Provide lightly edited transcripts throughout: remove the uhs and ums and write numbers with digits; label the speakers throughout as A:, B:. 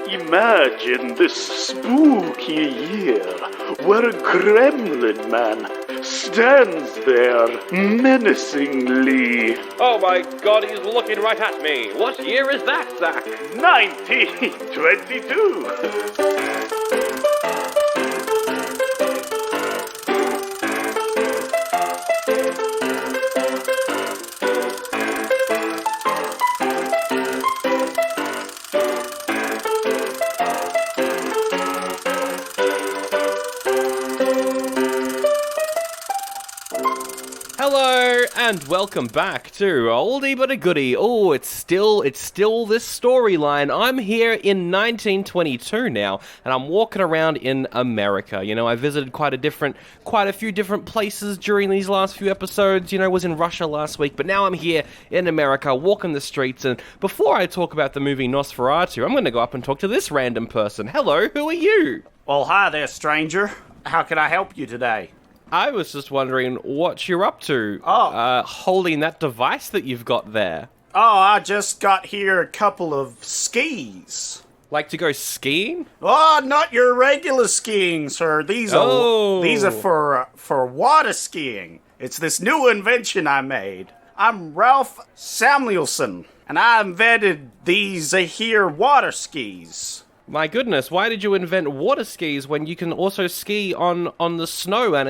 A: Imagine this spooky year where a gremlin man stands there menacingly.
B: Oh my god, he's looking right at me. What year is that, Zach?
A: 1922.
B: Hello, and welcome back to Oldie But a Goodie. Oh, it's still this storyline. I'm here in 1922 now, and I'm walking around in America. You know, I visited quite a few different places during these last few episodes. You know, I was in Russia last week, but now I'm here in America, walking the streets, and before I talk about the movie Nosferatu, I'm going to go up and talk to this random person. Hello, who are you?
C: Well, hi there, stranger. How can I help you today?
B: I was just wondering what you're up to, holding that device that you've got there.
C: Oh, I just got here a couple of skis.
B: Like to go skiing?
C: Oh, not your regular skiing, sir. These are for water skiing. It's this new invention I made. I'm Ralph Samuelson, and I invented these here water skis.
B: My goodness, why did you invent water skis when you can also ski on the snow and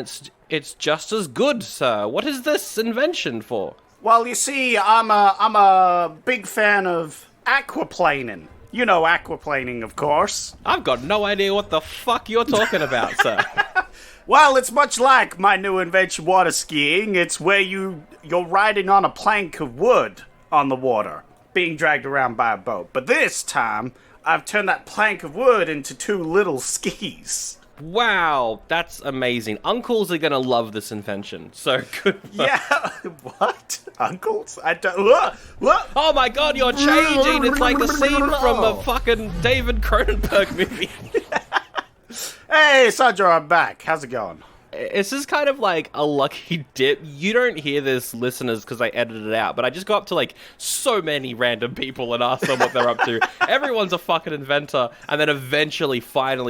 B: it's just as good, sir? What is this invention for?
C: Well, you see, I'm a big fan of aquaplaning. You know aquaplaning, of course.
B: I've got no idea what the fuck you're talking about, sir.
C: Well, it's much like my new invention, water skiing. It's where you're riding on a plank of wood on the water, being dragged around by a boat. But this time, I've turned that plank of wood into two little skis.
B: Wow, that's amazing. Uncles are gonna love this invention. So good.
C: Yeah, what? Uncles? I don't... What?
B: Oh my god, you're changing! It's like the scene from a fucking David Cronenberg movie.
C: Hey, Sandra, I'm back. How's it going?
B: This is kind of like a lucky dip. You don't hear this, listeners, because I edited it out, but I just go up to, like, so many random people and ask them what they're up to. Everyone's a fucking inventor, and then eventually,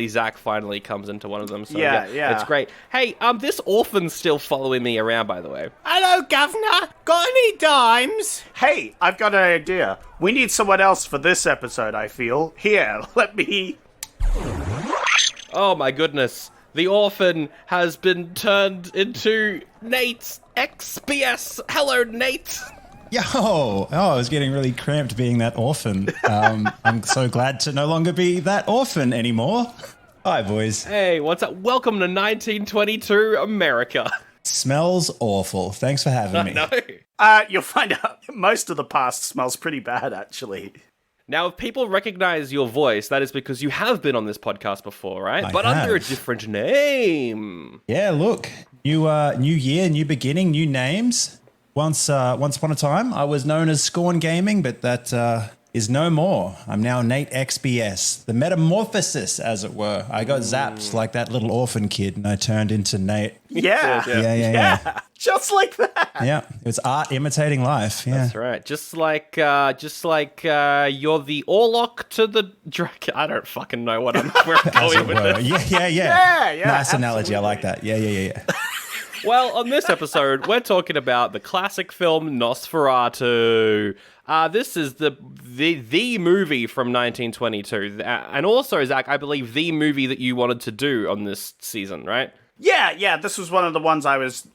B: Zach finally comes into one of them. So, yeah. It's great. Hey, this orphan's still following me around, by the way.
D: Hello, Governor. Got any dimes?
C: Hey, I've got an idea. We need someone else for this episode, I feel. Here, let me...
B: Oh, my goodness. The orphan has been turned into NateXBS. Hello, Nate.
E: Yo! Oh, I was getting really cramped being that orphan. I'm so glad to no longer be that orphan anymore. Hi, boys.
B: Hey, what's up? Welcome to 1922 America.
E: Smells awful. Thanks for having me.
B: No.
C: You'll find out most of the past smells pretty bad, actually.
B: Now, if people recognize your voice, that is because you have been on this podcast before, right?
E: I
B: but
E: have.
B: Under a different name.
E: Yeah, look. New year, new beginning, new names. Once upon a time, I was known as Scorn Gaming, but that is no more. I'm now NateXBS, the metamorphosis, as it were. I got zapped like that little orphan kid, and I turned into Nate.
C: Yeah. Just like that.
E: Yeah, it's art imitating life. Yeah,
B: That's right. Just like you're the Orlok to the Dracula. I don't fucking know where I'm going with this.
E: Yeah. Nice analogy. I like that. Yeah.
B: Well, on this episode, we're talking about the classic film Nosferatu. This is the movie from 1922, and also, Zach, I believe the movie that you wanted to do on this season, right?
C: Yeah. This was one of the ones I was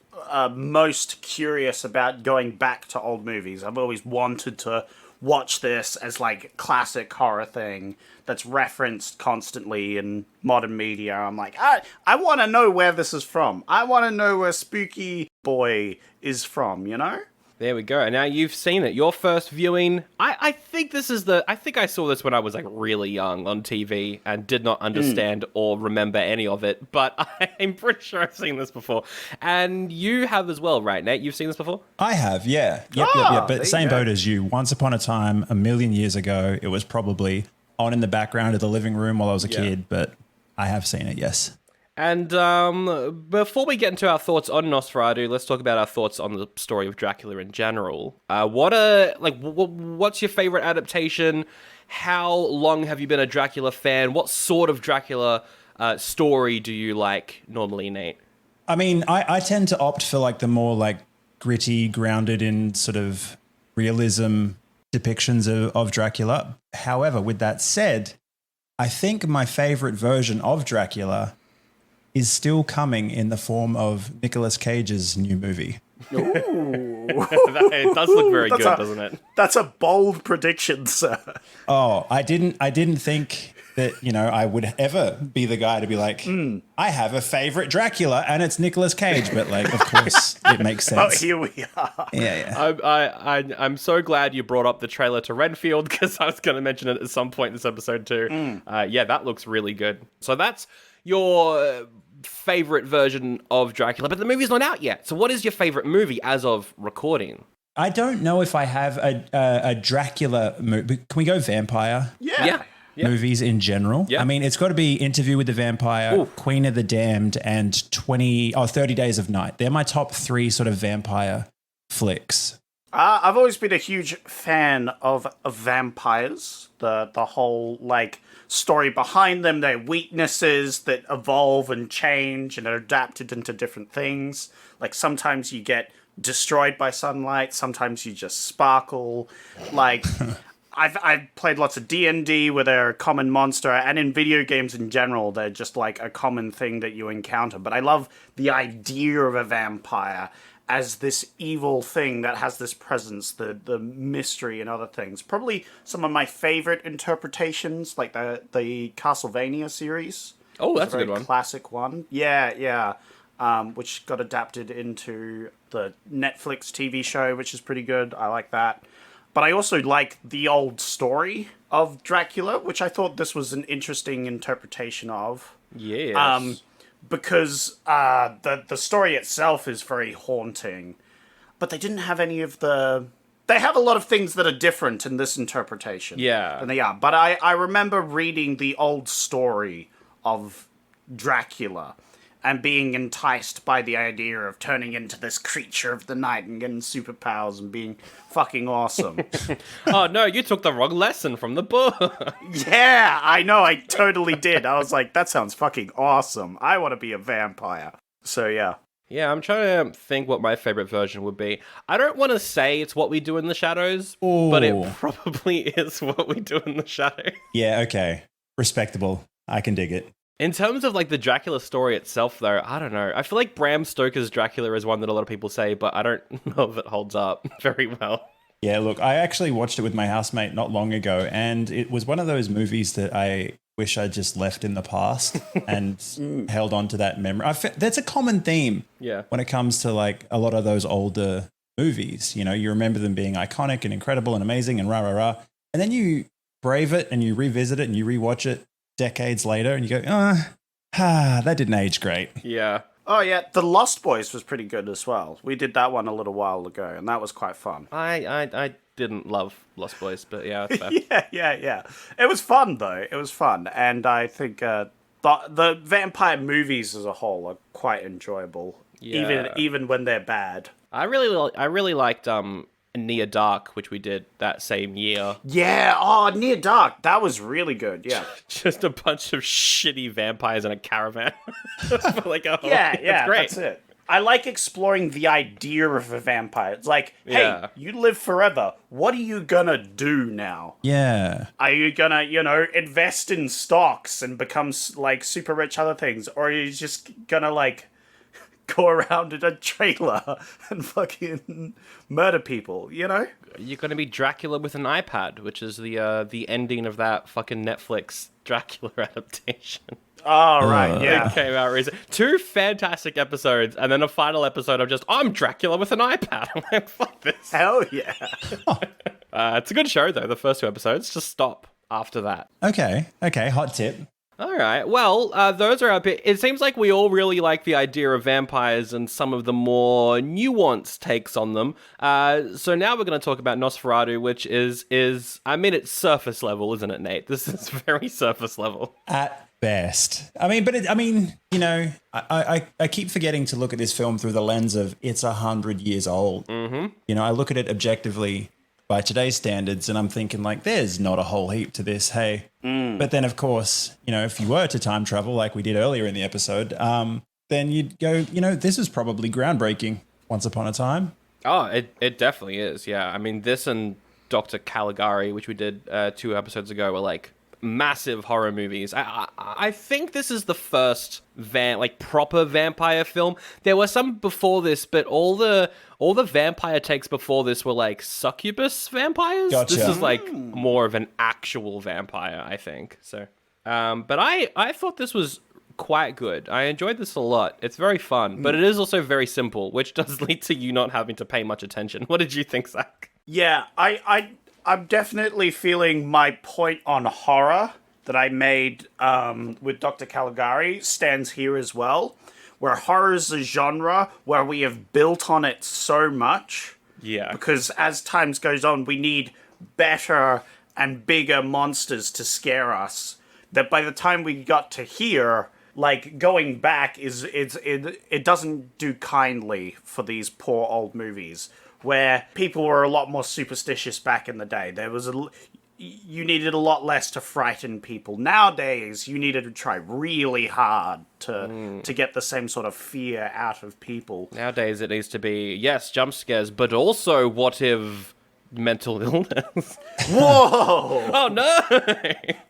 C: most curious about, going back to old movies. I've always wanted to watch this as like a classic horror thing that's referenced constantly in modern media. I'm like, I want to know where this is from. I want to know where Spooky Boy is from, you know?
B: There we go. Now you've seen it. Your first viewing. I think I saw this when I was like really young on TV and did not understand or remember any of it, but I'm pretty sure I've seen this before. And you have as well, right, Nate? You've seen this before?
E: I have, yeah. Yep. But same boat as you. Once upon a time, a million years ago, it was probably on in the background of the living room while I was a kid, but I have seen it, yes.
B: And before we get into our thoughts on Nosferatu, let's talk about our thoughts on the story of Dracula in general. What's your favorite adaptation? how long have you been a Dracula fan? What sort of Dracula story do you like normally, Nate?
E: I mean, I tend to opt for like the more like gritty, grounded in sort of realism depictions of Dracula. However, with that said, I think my favorite version of Dracula is still coming in the form of Nicolas Cage's new movie.
B: It does look very good, doesn't it?
C: That's a bold prediction, sir.
E: Oh, I didn't think that, I would ever be the guy to be like, I have a favorite Dracula and it's Nicolas Cage. But like, of course, it makes
C: Oh,
E: sense.
C: here we are.
E: Yeah.
B: I'm so glad you brought up the trailer to Renfield because I was going to mention it at some point in this episode too. Yeah, that looks really good. So that's your favorite version of Dracula, but the movie's not out yet. So what is your favorite movie as of recording?
E: I don't know if I have a Dracula movie. Can we go vampire?
B: Yeah.
E: Movies in general.
B: Yeah.
E: I mean, it's got to be Interview with the Vampire,
B: Ooh.
E: Queen of the Damned, and 30 Days of Night. They're my top 3 sort of vampire flicks.
C: I've always been a huge fan of vampires. The whole like story behind them, their weaknesses that evolve and change and are adapted into different things. Like sometimes you get destroyed by sunlight, sometimes you just sparkle. Like I've played lots of D&D where they're a common monster, and in video games in general, they're just like a common thing that you encounter. But I love the idea of a vampire as this evil thing that has this presence, the mystery and other things. Probably some of my favorite interpretations, like the Castlevania series.
B: Oh, that's a good
C: very
B: one.
C: Classic one. Yeah. Which got adapted into the Netflix TV show, which is pretty good. I like that. But I also like the old story of Dracula, which I thought this was an interesting interpretation of.
B: Yes.
C: Because the story itself is very haunting. But they didn't have any of the... They have a lot of things that are different in this interpretation than they are. But I remember reading the old story of Dracula and being enticed by the idea of turning into this creature of the night and getting superpowers and being fucking awesome.
B: Oh, no, you took the wrong lesson from the book.
C: Yeah, I know, I totally did. I was like, that sounds fucking awesome. I want to be a vampire. So, yeah.
B: Yeah, I'm trying to think what my favorite version would be. I don't want to say it's What We Do in the Shadows, but it probably is What We Do in the Shadows.
E: Yeah, okay. Respectable. I can dig it.
B: In terms of like the Dracula story itself, though, I don't know. I feel like Bram Stoker's Dracula is one that a lot of people say, but I don't know if it holds up very well.
E: Yeah, look, I actually watched it with my housemate not long ago, and it was one of those movies that I wish I just left in the past and held on to that memory. That's a common theme when it comes to like a lot of those older movies. You remember them being iconic and incredible and amazing and rah. And then you brave it and you revisit it and you rewatch it decades later and you go, that didn't age great.
B: Yeah.
C: Oh, yeah, The Lost Boys was pretty good as well. We did that one a little while ago, and that was quite fun.
B: I didn't love Lost Boys, but yeah, that's fair.
C: Yeah. It was fun, though. It was fun. And I think the vampire movies as a whole are quite enjoyable, even when they're bad.
B: I really liked Near Dark, which we did that same year.
C: Yeah, Near Dark. That was really good, yeah.
B: Just a bunch of shitty vampires in a caravan. Like,
C: yeah,
B: that's great.
C: That's it. I like exploring the idea of a vampire. It's like, hey, you live forever. What are you gonna do now?
E: Yeah.
C: Are you gonna, invest in stocks and become, like, super rich other things? Or are you just gonna, like, go around in a trailer and fucking murder people, You're
B: going to be Dracula with an iPad, which is the ending of that fucking Netflix Dracula adaptation.
C: Oh, right, yeah.
B: It came out recently. 2 fantastic episodes, and then a final episode of just, I'm Dracula with an iPad. I'm like, fuck this.
C: Hell yeah.
B: It's a good show, though, the first 2 episodes. Just stop after that.
E: Okay, hot tip.
B: All right. Well, those are a bit... It seems like we all really like the idea of vampires and some of the more nuanced takes on them. So now we're going to talk about Nosferatu, which is... I mean, it's surface level, isn't it, Nate? This is very surface level.
E: At best. I keep forgetting to look at this film through the lens of it's 100 years old. Mm-hmm. I look at it objectively by today's standards. And I'm thinking like, there's not a whole heap to this. Hey, but then of course, if you were to time travel like we did earlier in the episode, then you'd go, this is probably groundbreaking once upon a time.
B: Oh, it definitely is. Yeah. I mean, this and Dr. Caligari, which we did 2 episodes ago, were like massive horror movies. I think this is the first proper vampire film. There were some before this, but all the vampire takes before this were like succubus vampires.
E: Gotcha.
B: This is like more of an actual vampire, I think. So, but I thought this was quite good. I enjoyed this a lot. It's very fun, but it is also very simple, which does lead to you not having to pay much attention. What did you think, Zach?
C: Yeah, I'm definitely feeling my point on horror that I made with Dr. Caligari stands here as well, where horror is a genre where we have built on it so much.
B: Yeah.
C: Because as times goes on, we need better and bigger monsters to scare us. That by the time we got to here, like going back it doesn't do kindly for these poor old movies. Where people were a lot more superstitious back in the day. You needed a lot less to frighten people. Nowadays, you needed to try really hard to get the same sort of fear out of people.
B: Nowadays, it needs to be, yes, jump scares, but also what if mental illness?
C: Whoa!
B: Oh, no!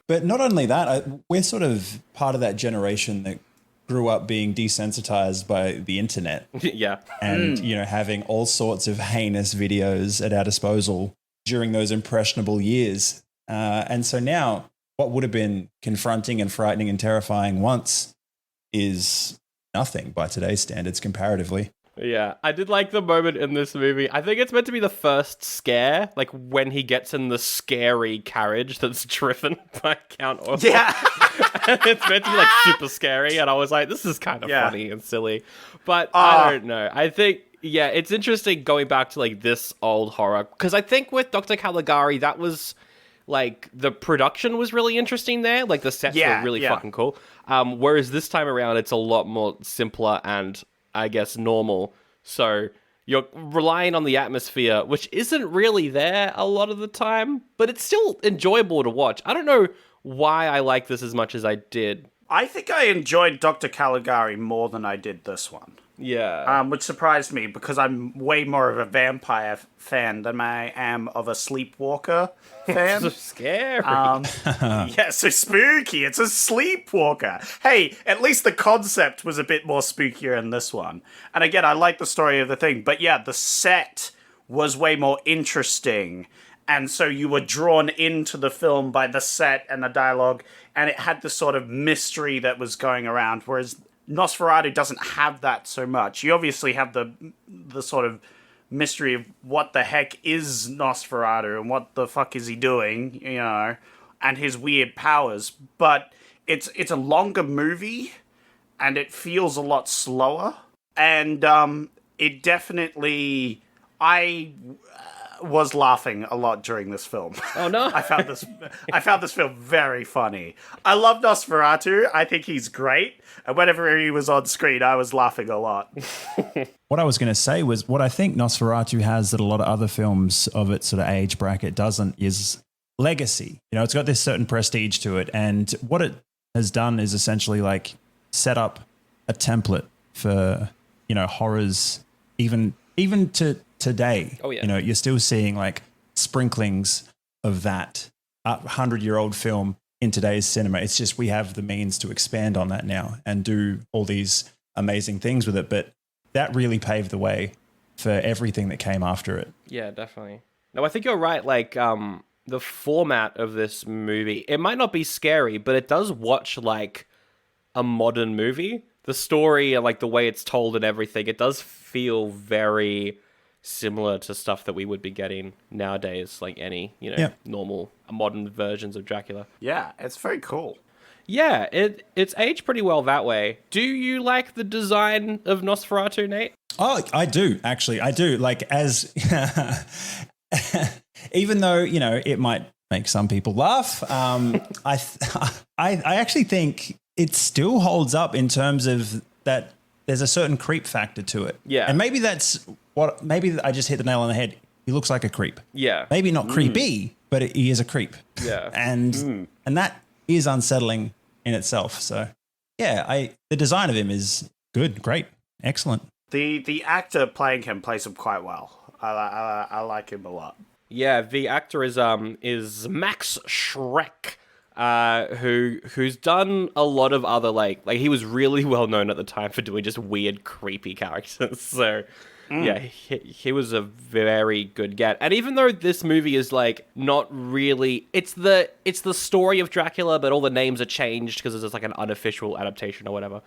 E: But not only that, we're sort of part of that generation that grew up being desensitized by the internet.
B: Yeah.
E: And, having all sorts of heinous videos at our disposal during those impressionable years. And so now what would have been confronting and frightening and terrifying once is nothing by today's standards comparatively.
B: Yeah, I did like the moment in this movie. I think it's meant to be the first scare, like when he gets in the scary carriage that's driven by Count Orlok.
C: Yeah.
B: It's meant to be like super scary, and I was like, this is kind of funny and silly. But I don't know. I think, it's interesting going back to like this old horror, because I think with Dr. Caligari, that was like the production was really interesting there. Like the sets were really fucking cool. Whereas this time around, it's a lot more simpler and I guess normal. So you're relying on the atmosphere, which isn't really there a lot of the time, but it's still enjoyable to watch. I don't know why I like this as much as I did.
C: I think I enjoyed Dr. Caligari more than I did this one.
B: Yeah.
C: Which surprised me because I'm way more of a vampire fan than I am of a sleepwalker fan.
B: So scary.
C: Yeah, so spooky. It's a sleepwalker. Hey, at least the concept was a bit more spookier in this one. And again, I like the story of the thing. But yeah, the set was way more interesting. And so you were drawn into the film by the set and the dialogue. And it had this sort of mystery that was going around. Whereas Nosferatu doesn't have that so much. You obviously have the sort of mystery of what the heck is Nosferatu and what the fuck is he doing, and his weird powers. But it's a longer movie, and it feels a lot slower. And it definitely, I was laughing a lot during this film.
B: Oh no!
C: I found this film very funny. I love Nosferatu. I think he's great. And whenever he was on screen, I was laughing a lot.
E: What I was going to say was what I think Nosferatu has that a lot of other films of its sort of age bracket doesn't is legacy. It's got this certain prestige to it. And what it has done is essentially like set up a template for, horrors even to today.
B: Oh, yeah.
E: You're still seeing like sprinklings of that 100-year-old film in today's cinema. It's just we have the means to expand on that now and do all these amazing things with it. But that really paved the way for everything that came after it.
B: Yeah, definitely. No, I think you're right. Like, the format of this movie, it might not be scary, but it does watch like a modern movie. The story and like the way it's told and everything, it does feel very similar to stuff that we would be getting nowadays, like any, normal modern versions of Dracula.
C: Yeah, it's very cool.
B: Yeah, it's aged pretty well that way. Do you like the design of Nosferatu, Nate?
E: Oh, I do, actually. I do. Like, as even though, it might make some people laugh, I actually think it still holds up in terms of that there's a certain creep factor to it.
B: Yeah.
E: And maybe maybe I just hit the nail on the head. he looks like a creep.
B: Yeah.
E: Maybe not creepy, but he is a creep.
B: Yeah.
E: And that is unsettling in itself. So yeah, the design of him is good, great, excellent.
C: The actor playing him plays him quite well. I like him a lot.
B: Yeah, the actor is Max Schreck, who's done a lot of other like he was really well known at the time for doing just weird, creepy characters. So yeah, he was a very good get. And even though this movie is like not really, it's the story of Dracula, but all the names are changed because it's just like an unofficial adaptation or whatever.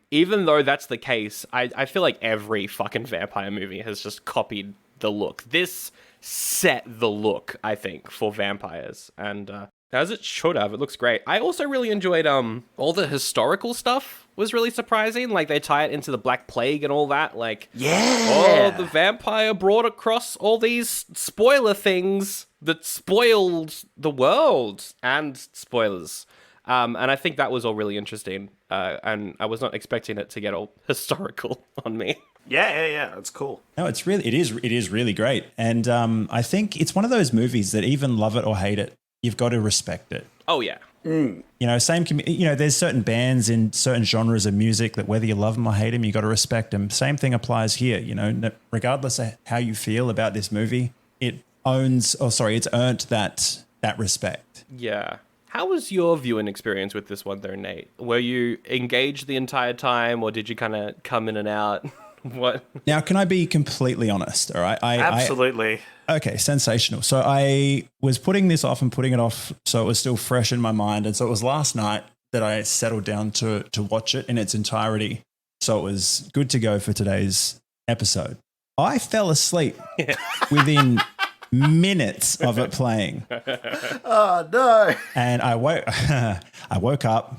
B: Even though that's the case, I feel like every fucking vampire movie has just copied the look. This set the look, I think, for vampires, and as it should have. It looks great. I also really enjoyed all the historical stuff was really surprising. Like they tie it into the Black Plague and all that. Like, the vampire brought across all these spoiler things that spoiled the world, and spoilers. And I think that was all really interesting. And I was not expecting it to get all historical on me.
C: Yeah, it's cool.
E: No, it is really great. And I think it's one of those movies that even love it or hate it, you've got to respect it.
B: Oh, yeah.
E: You know, there's certain bands in certain genres of music that whether you love them or hate them, you got to respect them. Same thing applies here. You know, regardless of how you feel about this movie, it's earned that respect.
B: Yeah. How was your viewing experience with this one there, Nate? Were you engaged the entire time, or did you kind of come in and out? What? Now,
E: can I be completely honest? All right.
C: Absolutely.
E: Okay, sensational. So I was putting this off and putting it off so it was still fresh in my mind. And so it was last night that I settled down to watch it in its entirety. So it was good to go for today's episode. I fell asleep within minutes of it playing.
C: Oh, no.
E: And I woke up,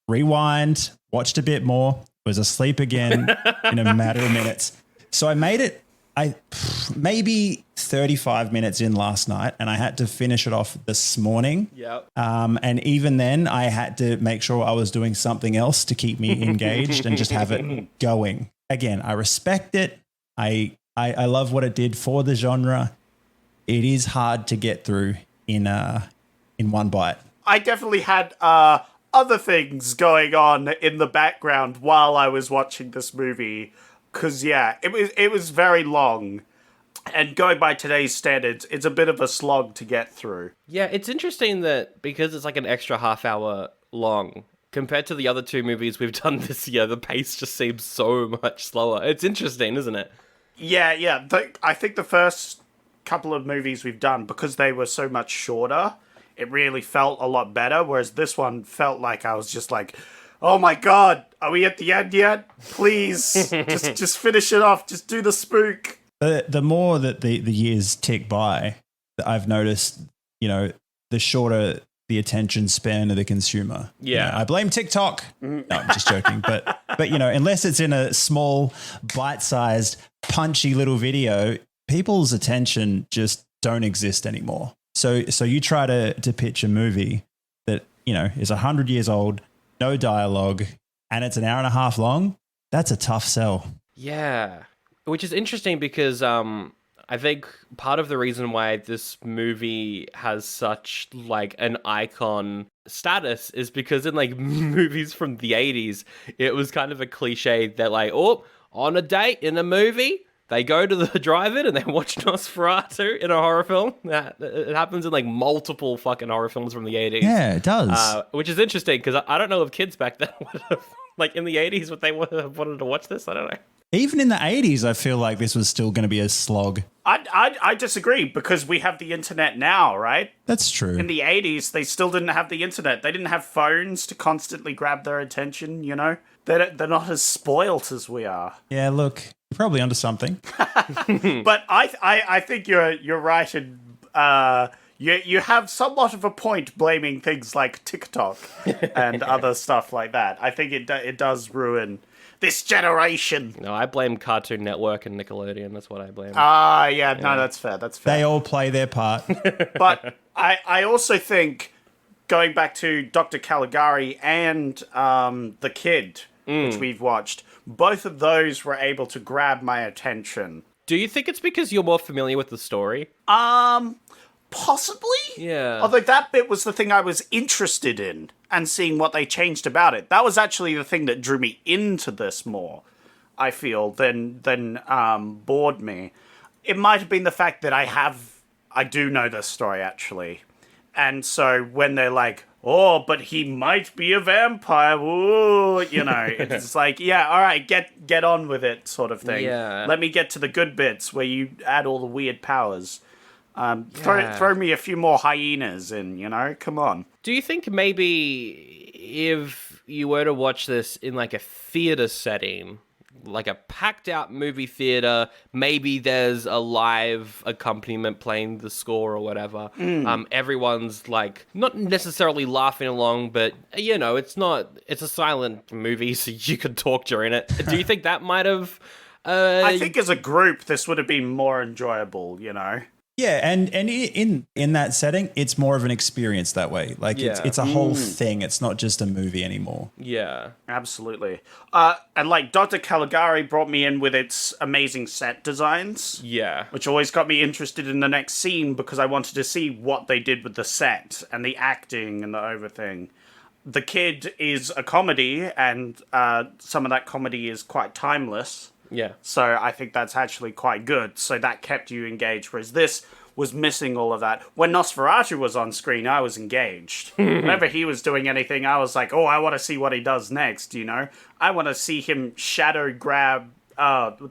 E: rewind, watched a bit more, was asleep again in a matter of minutes. So I made it maybe 35 minutes in last night, and I had to finish it off this morning.
B: Yep.
E: And even then, I had to make sure I was doing something else to keep me engaged and just have it going. Again, I respect it. I love what it did for the genre. It is hard to get through in one bite.
C: I definitely had other things going on in the background while I was watching this movie. Because, yeah, it was very long. And going by today's standards, it's a bit of a slog to get through.
B: Yeah, it's interesting that because it's like an extra half hour long, compared to the other two movies we've done this year, the pace just seems so much slower. It's interesting, isn't it?
C: Yeah. I think the first couple of movies we've done, because they were so much shorter, it really felt a lot better. Whereas this one felt like I was just like, oh my God, are we at the end yet? Please, just finish it off. Just do the spook.
E: The more that the years tick by, I've noticed, the shorter the attention span of the consumer.
B: Yeah.
E: I blame TikTok. No, I'm just joking. But unless it's in a small, bite-sized, punchy little video, people's attention just don't exist anymore. So you try to pitch a movie that, is 100 years old, no dialogue, and it's an hour and a half long. That's a tough sell.
B: Yeah. Which is interesting because I think part of the reason why this movie has such like an icon status is because in like movies from the 80s, it was kind of a cliche that like, on a date in a movie, they go to the drive-in and they watch Nosferatu in a horror film. It happens in like multiple fucking horror films from the 80s.
E: Yeah, it does.
B: Which is interesting because I don't know if kids back then would have, like in the 80s, would they have wanted to watch this? I don't know.
E: Even in the 80s, I feel like this was still going to be a slog.
C: I disagree because we have the internet now, right?
E: That's true.
C: In the 80s, they still didn't have the internet. They didn't have phones to constantly grab their attention, They're not as spoilt as we are.
E: Yeah, look, you're probably onto something.
C: But I think you're right, and you have somewhat of a point blaming things like TikTok and other stuff like that. I think it does ruin this generation.
B: No, I blame Cartoon Network and Nickelodeon. That's what I blame.
C: Yeah, no, that's fair. That's fair.
E: They all play their part.
C: But I also think, going back to Dr. Caligari and The Kid, which we've watched, both of those were able to grab my attention
B: Do you think it's because you're more familiar with the story?
C: Possibly?
B: Yeah.
C: Although that bit was the thing I was interested in, and seeing what they changed about it. That was actually the thing that drew me into this more, I feel, than bored me. It might have been the fact that I do know this story, actually. And so when they're like, oh, but he might be a vampire, ooh, it's like, yeah, all right, get on with it sort of thing.
B: Yeah.
C: Let me get to the good bits where you add all the weird powers. Throw me a few more hyenas in, come on.
B: Do you think maybe if you were to watch this in like a theater setting, like a packed out movie theater, maybe there's a live accompaniment playing the score or whatever. Everyone's like not necessarily laughing along, but it's a silent movie, so you could talk during it. Do you think that might have
C: I think as a group this would have been more enjoyable,
E: Yeah, and in that setting, it's more of an experience that way. Like it's a whole thing. It's not just a movie anymore.
B: Yeah.
C: Absolutely. And like Dr. Caligari brought me in with its amazing set designs.
B: Yeah.
C: Which always got me interested in the next scene because I wanted to see what they did with the set and the acting and the everything. The Kid is a comedy, and some of that comedy is quite timeless.
B: Yeah.
C: So I think that's actually quite good. So that kept you engaged, whereas this was missing all of that. When Nosferatu was on screen, I was engaged. Whenever he was doing anything, I was like, oh, I want to see what he does next, I want to see him shadow grab...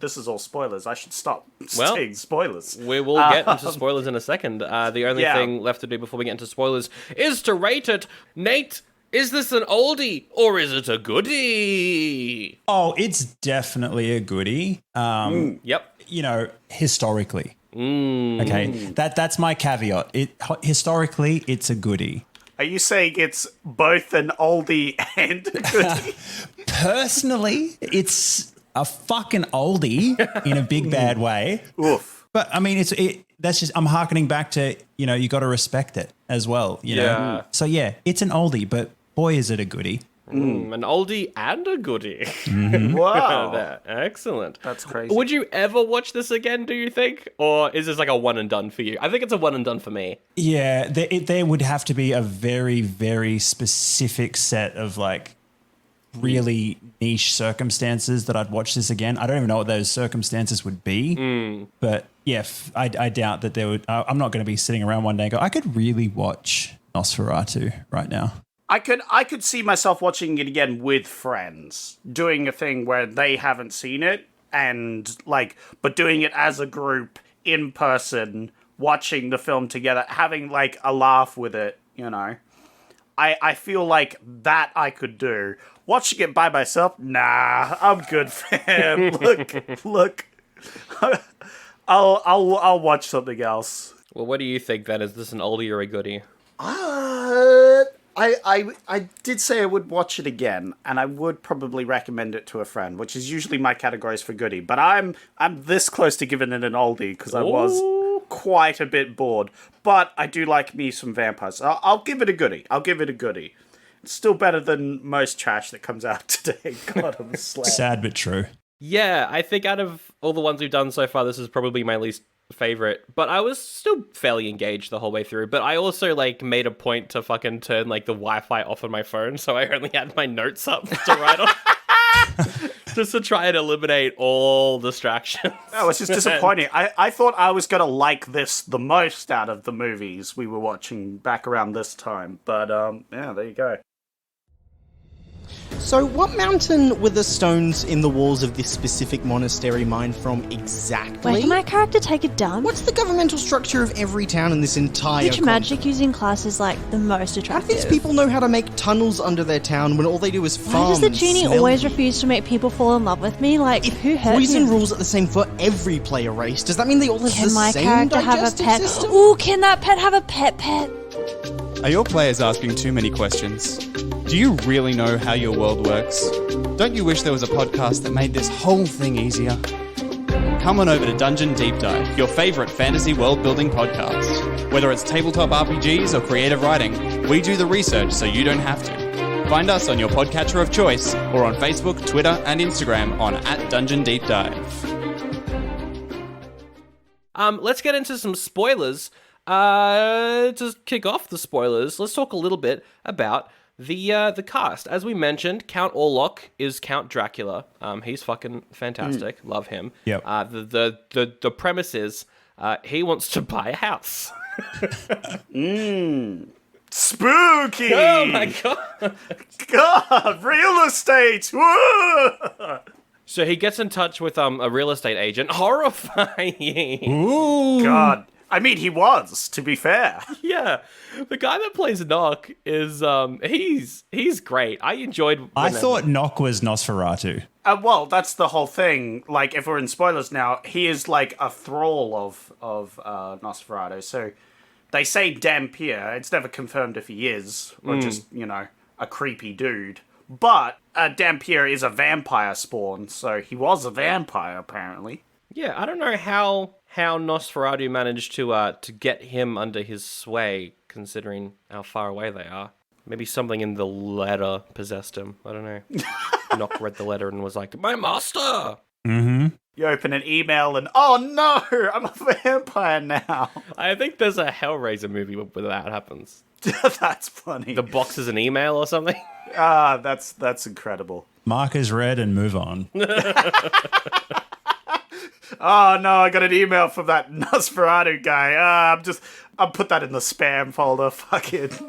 C: this is all spoilers. I should stop saying spoilers.
B: We will get into spoilers in a second. The only thing left to do before we get into spoilers is to rate it. Nate, is this an oldie or is it a goodie?
E: Oh, it's definitely a goodie.
B: Yep.
E: Historically. Okay, that's my caveat. Historically, it's a goodie.
C: Are you saying it's both an oldie and a goodie?
E: Personally, it's a fucking oldie in a big bad way.
C: Oof.
E: But I mean, that's just, I'm hearkening back to, you got to respect it as well.
B: Yeah.
E: So yeah, it's an oldie, but boy, is it a goodie.
B: An oldie and a goodie.
C: Wow.
B: Excellent.
C: That's crazy.
B: Would you ever watch this again, do you think? Or is this like a one and done for you? I think it's a one and done for me.
E: Yeah, there would have to be a very, very specific set of like really niche circumstances that I'd watch this again. I don't even know what those circumstances would be. But yeah, I doubt that there would... I'm not going to be sitting around one day and go, I could really watch Nosferatu right now.
C: I could see myself watching it again with friends, doing a thing where they haven't seen it, and but doing it as a group in person, watching the film together, having like a laugh with it. I feel like that I could do. Watching it by myself, nah, I'm good, fam. Look, I'll watch something else.
B: Well, what do you think then? Is this an oldie or a goodie?
C: I did say I would watch it again, and I would probably recommend it to a friend, which is usually my categories for goodie. But I'm this close to giving it an oldie because I was quite a bit bored. But I do like me some vampires. I'll give it a goodie. It's still better than most trash that comes out today. God, I'm slack.
E: Sad but true.
B: Yeah, I think out of all the ones we've done so far, this is probably my least favorite, but I was still fairly engaged the whole way through. But I also made a point to fucking turn the Wi-Fi off on my phone, so I only had my notes up to write on. Just to try and eliminate all distractions.
C: Oh, it's just disappointing. I thought I was going to like this the most out of the movies we were watching back around this time. But, yeah, there you go.
F: So, what mountain were the stones in the walls of this specific monastery mined from exactly?
G: Wait, can my character take a dump?
F: What's the governmental structure of every town in this entire
G: Which magic using class is the most
F: How
G: attractive?
F: do these people know how to make tunnels under their town when all they do is farm?
G: Why does the
F: and
G: genie
F: smell
G: always
F: you?
G: refuse to make people fall in love with me? Who hurt
F: Poison
G: him?
F: rules are the same for every player race. Does that mean they all have
G: Can
F: the
G: my
F: same
G: character have a
F: digestive
G: pet?
F: system?
G: Ooh, can that pet have a pet?
H: Are your players asking too many questions? Do you really know how your world works? Don't you wish there was a podcast that made this whole thing easier? Come on over to Dungeon Deep Dive, your favourite fantasy world-building podcast. Whether it's tabletop RPGs or creative writing, we do the research so you don't have to. Find us on your podcatcher of choice or on Facebook, Twitter and Instagram on @Dungeon Deep Dive.
B: Let's get into some spoilers. To kick off the spoilers, let's talk a little bit about the cast. As we mentioned, Count Orlok is Count Dracula. He's fucking fantastic. Love him.
E: Yep.
B: The premise is he wants to buy a house.
C: Spooky!
B: Oh my god!
C: God, real estate! Whoa!
B: So he gets in touch with a real estate agent. Horrifying.
E: Ooh.
C: God. I mean, he was, to be fair.
B: Yeah, the guy that plays Knock is he's great. I enjoyed.
E: I thought Knock was Nosferatu.
C: Well, that's the whole thing. Like, if we're in spoilers now, he is like a thrall of Nosferatu. So they say Dampier. It's never confirmed if he is, or just, a creepy dude. But Dampier is a vampire spawn, so he was a vampire, apparently.
B: Yeah, I don't know how Nosferatu managed to get him under his sway, considering how far away they are. Maybe something in the letter possessed him. I don't know. Knock read the letter and was like, "My master!"
E: Mm-hmm.
C: You open an email and, oh no, I'm a vampire now.
B: I think there's a Hellraiser movie where that happens.
C: That's funny.
B: The box is an email or something.
C: That's incredible.
E: Mark is read and move on.
C: Oh no, I got an email from that Nosferatu guy. I'll put that in the spam folder. Fuck it.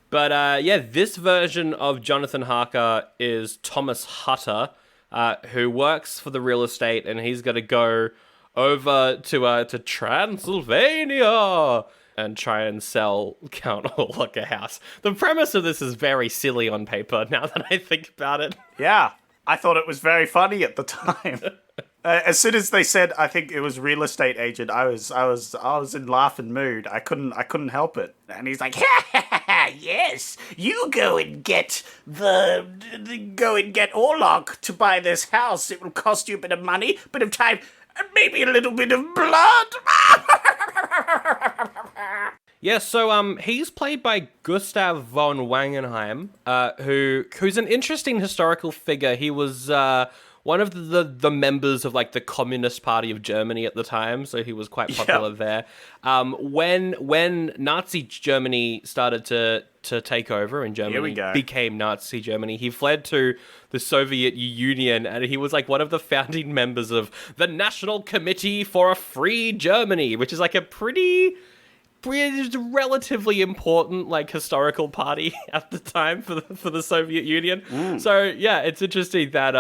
B: But this version of Jonathan Harker is Thomas Hutter, who works for the real estate, and he's got to go over to Transylvania and try and sell Count Orlok a house. The premise of this is very silly on paper, now that I think about it.
C: Yeah, I thought it was very funny at the time. As soon as they said, I think it was real estate agent, I was in laughing mood. I couldn't help it. And he's like, yes, you go and get Orlok to buy this house. It will cost you a bit of money, a bit of time, and maybe a little bit of blood.
B: Yeah, so he's played by Gustav von Wangenheim, who's an interesting historical figure. He was one of the members of like the Communist Party of Germany at the time, so he was quite popular there. When Nazi Germany started to take over and Germany became Nazi Germany, he fled to the Soviet Union, and he was like one of the founding members of the National Committee for a Free Germany, which is like a pretty relatively important like historical party at the time for the Soviet Union. So yeah, it's interesting that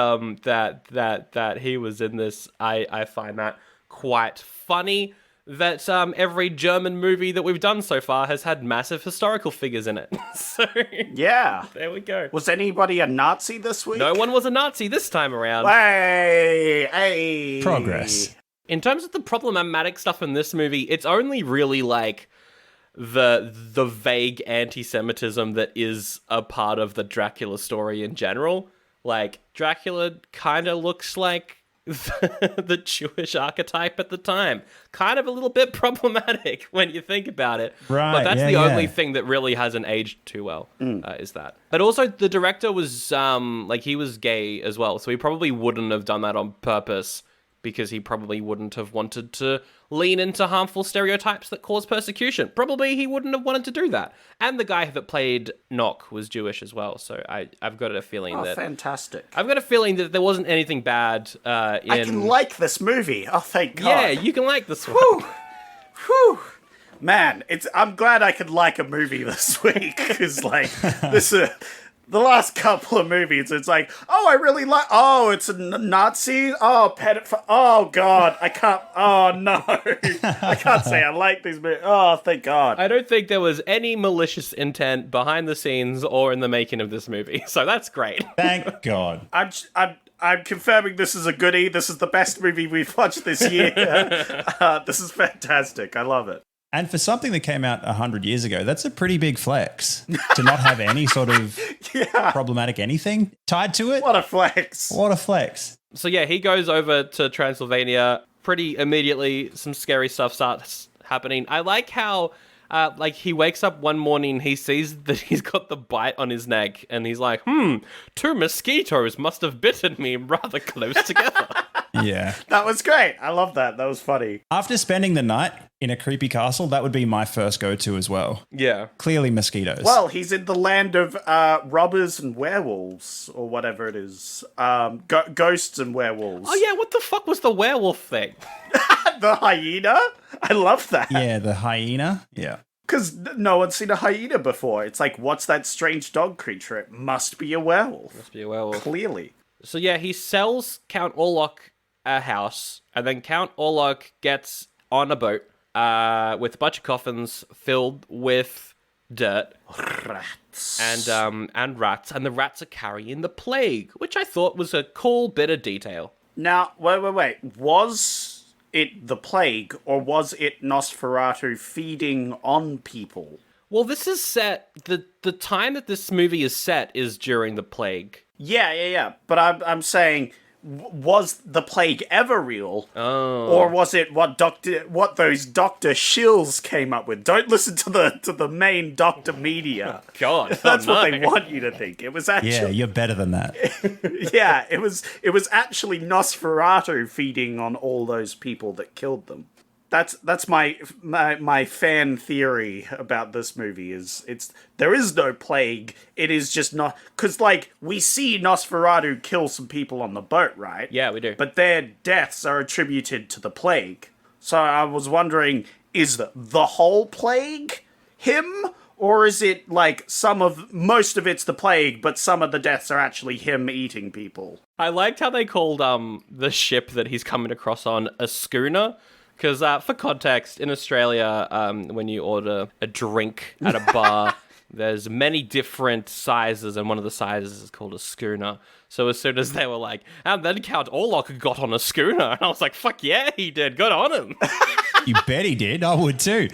B: that he was in this. I find that quite funny that every German movie that we've done so far has had massive historical figures in it. So
C: yeah,
B: there we go.
C: Was anybody a Nazi this week?
B: No one was a Nazi this time around.
C: Hey.
E: Progress.
B: In terms of the problematic stuff in this movie, it's only really like the vague anti-Semitism that is a part of the Dracula story in general. Like, Dracula kind of looks like the Jewish archetype at the time. Kind of a little bit problematic when you think about it.
E: Right,
B: but that's the only thing that really hasn't aged too well, is that. But also, the director was, he was gay as well, so he probably wouldn't have done that on purpose, because he probably wouldn't have wanted to lean into harmful stereotypes that cause persecution. Probably he wouldn't have wanted to do that. And the guy that played Knock was Jewish as well, so I've got a feeling that...
C: fantastic.
B: I've got a feeling that there wasn't anything bad in...
C: I can like this movie. Oh, thank God.
B: Yeah, you can like this one.
C: Whew. Man, I'm glad I could like a movie this week, because, the last couple of movies, it's like, oh, I really like, oh, it's a Nazi, oh, pedophile, oh, God, I can't, oh, no, I can't say I like these movies, oh, thank God.
B: I don't think there was any malicious intent behind the scenes or in the making of this movie, so that's great.
E: Thank God.
C: I'm confirming this is a goodie, this is the best movie we've watched this year, this is fantastic, I love it.
E: And for something that came out 100 years ago, that's a pretty big flex to not have any sort of problematic anything tied to it.
C: What a flex.
E: What a flex.
B: So yeah, he goes over to Transylvania pretty immediately. Some scary stuff starts happening. I like how he wakes up one morning, he sees that he's got the bite on his neck, and he's like, 2 mosquitoes must have bitten me rather close together.
E: Yeah.
C: That was great. I love that. That was funny.
E: After spending the night in a creepy castle, that would be my first go-to as well.
B: Yeah.
E: Clearly mosquitoes.
C: Well, he's in the land of robbers and werewolves, or whatever it is. Ghosts and werewolves.
B: Oh, yeah, what the fuck was the werewolf thing?
C: The hyena? I love that.
E: Yeah, the hyena. Yeah.
C: Because no one's seen a hyena before. It's like, what's that strange dog creature? It must be a werewolf.
B: Must be a werewolf.
C: Clearly.
B: So yeah, he sells Count Orlok a house, and then Count Orlok gets on a boat with a bunch of coffins filled with dirt
C: Rats.
B: and rats, and the rats are carrying the plague, which I thought was a cool bit of detail.
C: Now, wait. Was it the plague, or was it Nosferatu feeding on people?
B: Well, this is set, the time that this movie is set is during the plague.
C: Yeah. But I'm saying, was the plague ever real?
B: Oh.
C: Or was it what those Dr. Shills came up with? Don't listen to the main Dr. Media.
B: God.
C: That's what they
B: no.
C: want you to think. It was actually
E: Yeah, you're better than that.
C: yeah, it was actually Nosferatu feeding on all those people that killed them. That's my fan theory about this movie is there is no plague. It is just not because like we see Nosferatu kill some people on the boat, right?
B: Yeah, we do.
C: But their deaths are attributed to the plague. So I was wondering, is the whole plague him? Or is it like most of it's the plague, but some of the deaths are actually him eating people?
B: I liked how they called the ship that he's coming across on a schooner. Because for context, in Australia, when you order a drink at a bar, there's many different sizes, and one of the sizes is called a schooner. So as soon as they were like, and then Count Orlok got on a schooner, and I was like, fuck yeah, he did. Good on him.
E: You bet he did. I would too.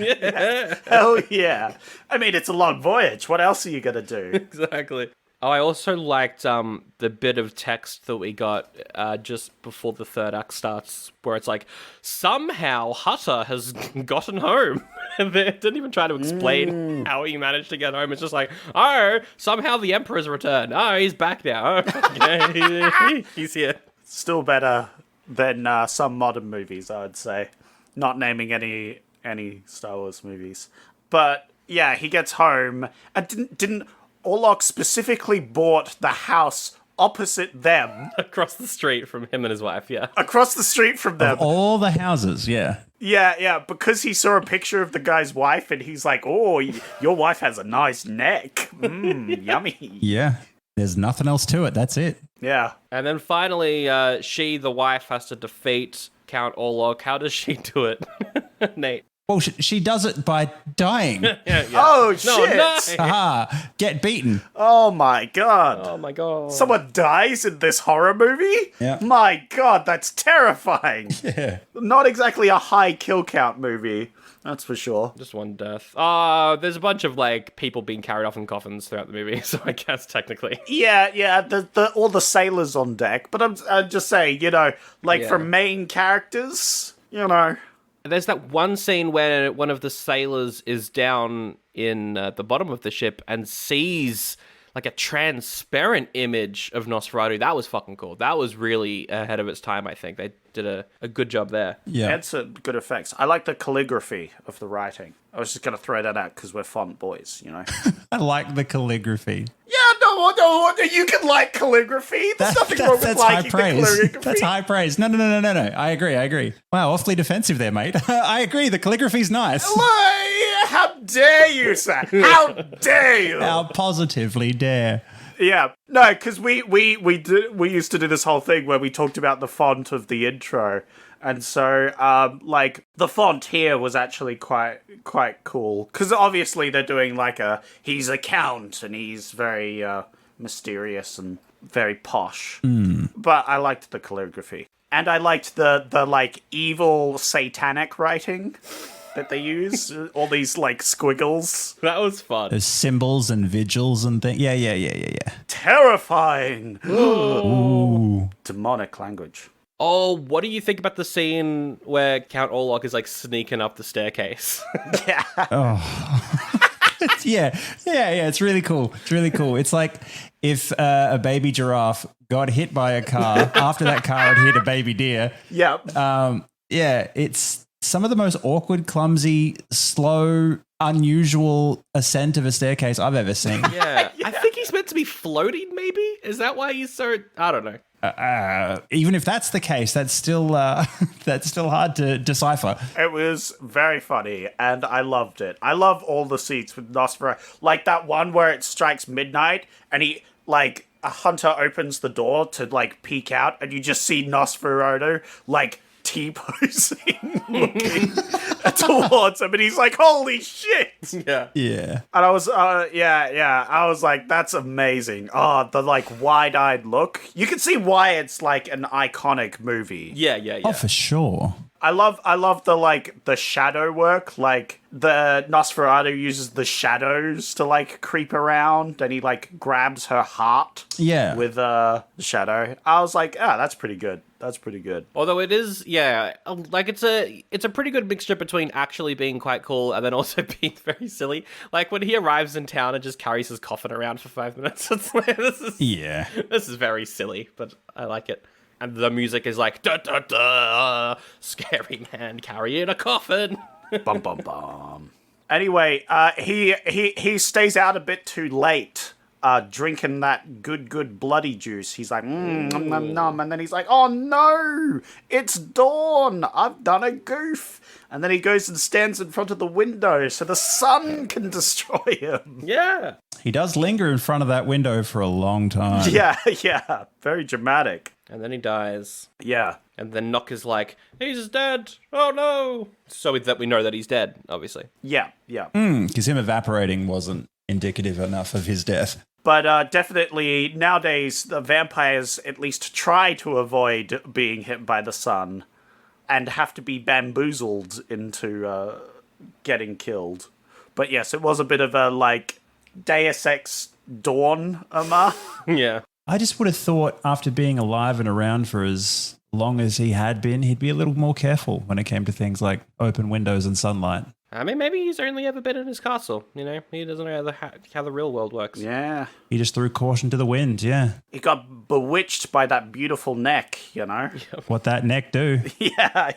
C: Hell yeah. I mean, it's a long voyage. What else are you going to do?
B: Exactly. Oh, I also liked the bit of text that we got just before the third act starts, where it's like, somehow Hutter has gotten home. And they didn't even try to explain how he managed to get home. It's just like, oh, somehow the Emperor's returned. Oh, he's back now. Oh, he's here.
C: Still better than some modern movies, I would say. Not naming any Star Wars movies. But, yeah, he gets home. And didn't Orlok specifically bought the house opposite them.
B: Across the street from him and his wife, yeah.
C: Across the street from them.
E: Of all the houses, yeah.
C: Yeah, because he saw a picture of the guy's wife and he's like, oh, your wife has a nice neck. Yummy.
E: Yeah. There's nothing else to it. That's it.
C: Yeah.
B: And then finally, she, the wife, has to defeat Count Orlok. How does she do it? Nate.
E: Well, she does it by dying.
B: Yeah.
C: Oh,
B: No,
C: shit.
B: no.
E: Aha. Get beaten.
C: Oh, my God.
B: Oh my god.
C: Someone dies in this horror movie?
E: Yeah.
C: My God, that's terrifying.
E: Yeah.
C: Not exactly a high kill count movie. That's for sure.
B: Just one death. There's a bunch of, like, people being carried off in coffins throughout the movie, so I guess technically.
C: Yeah, all the sailors on deck. But I'm just saying, for main characters,
B: There's that one scene where one of the sailors is down in the bottom of the ship and sees, like, a transparent image of Nosferatu. That was fucking cool. That was really ahead of its time, I think. They did a good job there.
E: Yeah.
C: Had some good effects. I like the calligraphy of the writing. I was just going to throw that out because we're font boys,
E: I like the calligraphy.
C: Yeah, no, you can like calligraphy. There's nothing wrong with
E: That's high
C: liking the
E: praise.
C: calligraphy.
E: That's high praise. No. I agree. Wow, awfully defensive there, mate. I agree. The calligraphy's nice.
C: How dare you, sir? How dare you?
E: How positively dare.
C: Yeah, no, because we used to do this whole thing where we talked about the font of the intro, and so the font here was actually quite cool because obviously they're doing he's a count and he's very mysterious and very posh, but I liked the calligraphy and I liked the evil satanic writing that they use, all these squiggles.
B: That was fun.
E: There's symbols and vigils and things. Yeah.
C: Terrifying.
E: Ooh.
C: Demonic language.
B: Oh, what do you think about the scene where Count Orlok is, sneaking up the staircase?
C: Yeah.
E: Yeah. It's really cool. It's really cool. It's like if a baby giraffe got hit by a car after that car had hit a baby deer.
C: Yep.
E: It's some of the most awkward, clumsy, slow, unusual ascent of a staircase I've ever seen.
B: Yeah. I think he's meant to be floating, maybe? Is that why he's so... I don't know.
E: Even if that's the case, that's still hard to decipher.
C: It was very funny, and I loved it. I love all the seats with Nosferatu. Like that one where it strikes midnight, and he, like, a hunter opens the door to, like, peek out, and you just see Nosferatu, like, T-posing, looking towards him, and he's like, holy shit!
B: Yeah.
E: Yeah.
C: And I was, I was like, that's amazing. Oh, the, like, wide-eyed look. You can see why it's, like, an iconic movie.
B: Yeah.
E: Oh, for sure.
C: I love the, like, the shadow work. Like, the Nosferatu uses the shadows to, like, creep around, and he, like, grabs her heart with the shadow. I was like, that's pretty good. That's pretty good.
B: Although it is, like it's a pretty good mixture between actually being quite cool and then also being very silly. Like when he arrives in town and just carries his coffin around for 5 minutes. It's like, this is very silly, but I like it. And the music is like, da da da, scary man carrying a coffin.
C: Bum bum bum. Anyway, he stays out a bit too late. Drinking that good bloody juice. He's like, nom, nom, and then he's like, oh no, it's dawn, I've done a goof. And then he goes and stands in front of the window so the sun can destroy him.
B: Yeah.
E: He does linger in front of that window for a long time.
C: Yeah, very dramatic.
B: And then he dies.
C: Yeah.
B: And then Nock is like, he's dead, oh no. So that we know that he's dead, obviously.
C: Yeah.
E: Because him evaporating wasn't indicative enough of his death.
C: But definitely nowadays, the vampires at least try to avoid being hit by the sun and have to be bamboozled into getting killed. But yes, it was a bit of a, like, Deus Ex Dawn homage.
B: Yeah.
E: I just would have thought after being alive and around for as long as he had been, he'd be a little more careful when it came to things like open windows and sunlight.
B: I mean, maybe he's only ever been in his castle, you know? He doesn't know how the real world works.
C: Yeah.
E: He just threw caution to the wind, yeah.
C: He got bewitched by that beautiful neck, you know?
E: What that neck do?
C: Yeah.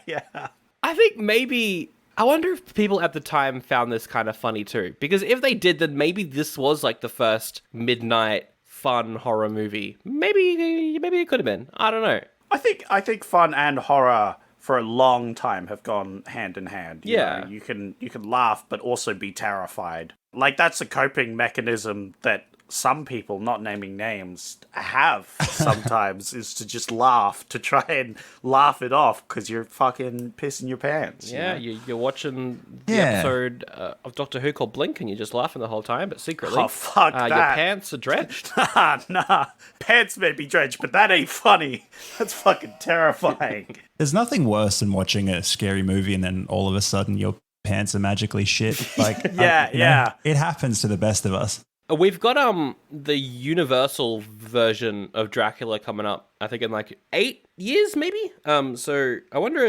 B: I think maybe... I wonder if people at the time found this kind of funny too. Because if they did, then maybe this was like the first midnight fun horror movie. Maybe it could have been. I don't know.
C: I think fun and horror for a long time have gone hand in hand. You know, you can laugh but also be terrified. Like that's a coping mechanism that some people, not naming names, have sometimes is to just laugh, to try and laugh it off because you're fucking pissing your pants.
B: Yeah, you're watching the episode of Doctor Who called Blink and you're just laughing the whole time, but secretly,
C: oh fuck that.
B: Your pants are drenched.
C: Nah, pants may be drenched, but that ain't funny. That's fucking terrifying.
E: There's nothing worse than watching a scary movie and then all of a sudden your pants are magically shit. Like,
C: yeah.
E: It happens to the best of us.
B: We've got the Universal version of Dracula coming up, I think in like 8 years maybe. So I wonder,